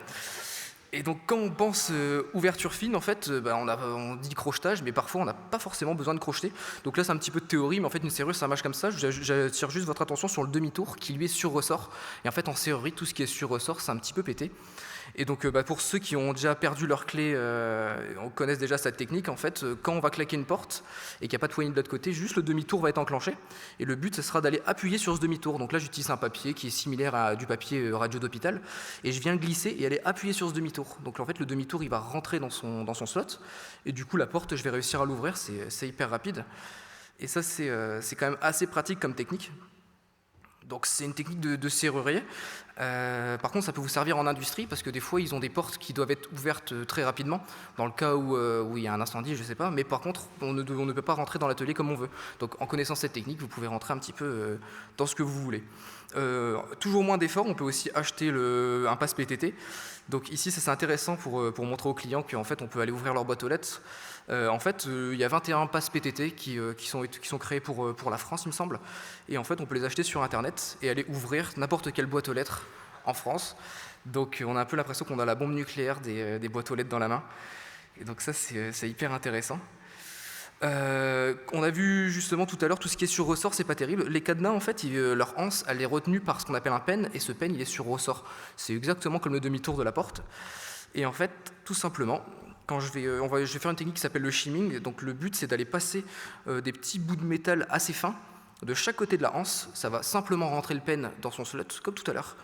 Et donc quand on pense ouverture fine, en fait, on dit crochetage, mais parfois on n'a pas forcément besoin de crocheter. Donc là c'est un petit peu de théorie, mais en fait une serrure ça marche comme ça. J'attire juste votre attention sur le demi-tour qui lui est sur ressort. Et en fait en serrurerie, tout ce qui est sur ressort, c'est un petit peu pété. Et donc pour ceux qui ont déjà perdu leur clé, on connaît déjà cette technique. En fait, quand on va claquer une porte et qu'il n'y a pas de poignée de l'autre côté, juste le demi-tour va être enclenché. Et le but, ce sera d'aller appuyer sur ce demi-tour. Donc là, j'utilise un papier qui est similaire à du papier radio d'hôpital. Et je viens glisser et aller appuyer sur ce demi-tour. Donc en fait, le demi-tour, il va rentrer dans son slot. Et du coup, la porte, je vais réussir à l'ouvrir. C'est hyper rapide. Et ça, c'est quand même assez pratique comme technique. Donc c'est une technique de serrurier. Par contre, ça peut vous servir en industrie parce que des fois, ils ont des portes qui doivent être ouvertes très rapidement dans le cas où il y a un incendie, je ne sais pas. Mais par contre, on ne peut pas rentrer dans l'atelier comme on veut. Donc en connaissant cette technique, vous pouvez rentrer un petit peu dans ce que vous voulez. Toujours moins d'efforts, on peut aussi acheter un pass PTT. Donc ici, ça c'est intéressant pour montrer aux clients qu'en fait, on peut aller ouvrir leur boîte aux lettres. En fait, il y a 21 passes PTT qui sont créés pour la France, il me semble. Et en fait, on peut les acheter sur Internet et aller ouvrir n'importe quelle boîte aux lettres en France. Donc, on a un peu l'impression qu'on a la bombe nucléaire des boîtes aux lettres dans la main. Et donc ça, c'est hyper intéressant. On a vu justement tout à l'heure, tout ce qui est sur ressort, c'est pas terrible. Les cadenas, en fait, leur anse, elle est retenue par ce qu'on appelle un pen, et ce pen, il est sur ressort. C'est exactement comme le demi-tour de la porte. Et en fait, tout simplement, quand je vais faire une technique qui s'appelle le shimming. Donc le but, c'est d'aller passer des petits bouts de métal assez fins de chaque côté de la anse. Ça va simplement rentrer le pen dans son slot, comme tout à l'heure.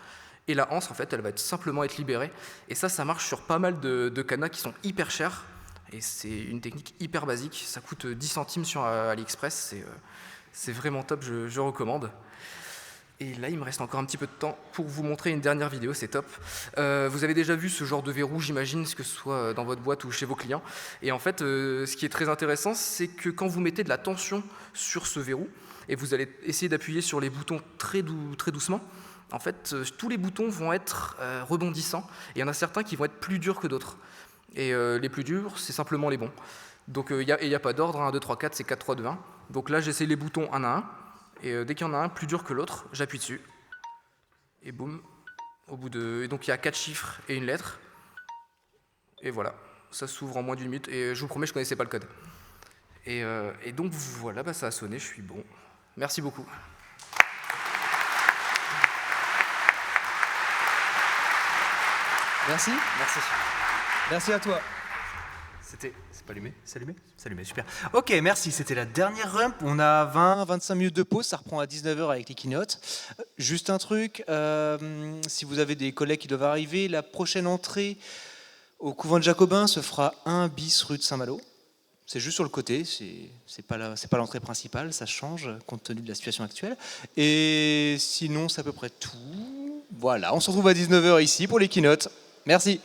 Et la anse, en fait, elle va simplement être libérée. Et ça marche sur pas mal de cadenas qui sont hyper chers. Et c'est une technique hyper basique. Ça coûte 10 centimes sur AliExpress. C'est vraiment top, je recommande. Et là, il me reste encore un petit peu de temps pour vous montrer une dernière vidéo, c'est top. Vous avez déjà vu ce genre de verrou, j'imagine, que ce soit dans votre boîte ou chez vos clients. Et en fait, ce qui est très intéressant, c'est que quand vous mettez de la tension sur ce verrou, et vous allez essayer d'appuyer sur les boutons très doucement, en fait, tous les boutons vont être rebondissants. Et il y en a certains qui vont être plus durs que d'autres. Et les plus durs, c'est simplement les bons. Donc il n'y a pas d'ordre, 1, 2, 3, 4, c'est 4, 3, 2, 1. Donc là, j'essaie les boutons un à un. Et dès qu'il y en a un plus dur que l'autre, j'appuie dessus. Et boum. Et donc il y a 4 chiffres et une lettre. Et voilà, ça s'ouvre en moins d'une minute. Et je vous promets, je ne connaissais pas le code. Et donc voilà, ça a sonné, je suis bon. Merci beaucoup. Merci. Merci. Merci à toi. C'est pas allumé? C'est allumé? C'est allumé, super. Ok, merci. C'était la dernière rump. On a 20-25 minutes de pause. Ça reprend à 19h avec les keynotes. Juste un truc, si vous avez des collègues qui doivent arriver, la prochaine entrée au couvent de Jacobin se fera 1 bis rue de Saint-Malo. C'est juste sur le côté, c'est pas l'entrée principale, ça change compte tenu de la situation actuelle. Et sinon, c'est à peu près tout. Voilà, on se retrouve à 19h ici pour les keynotes. Merci.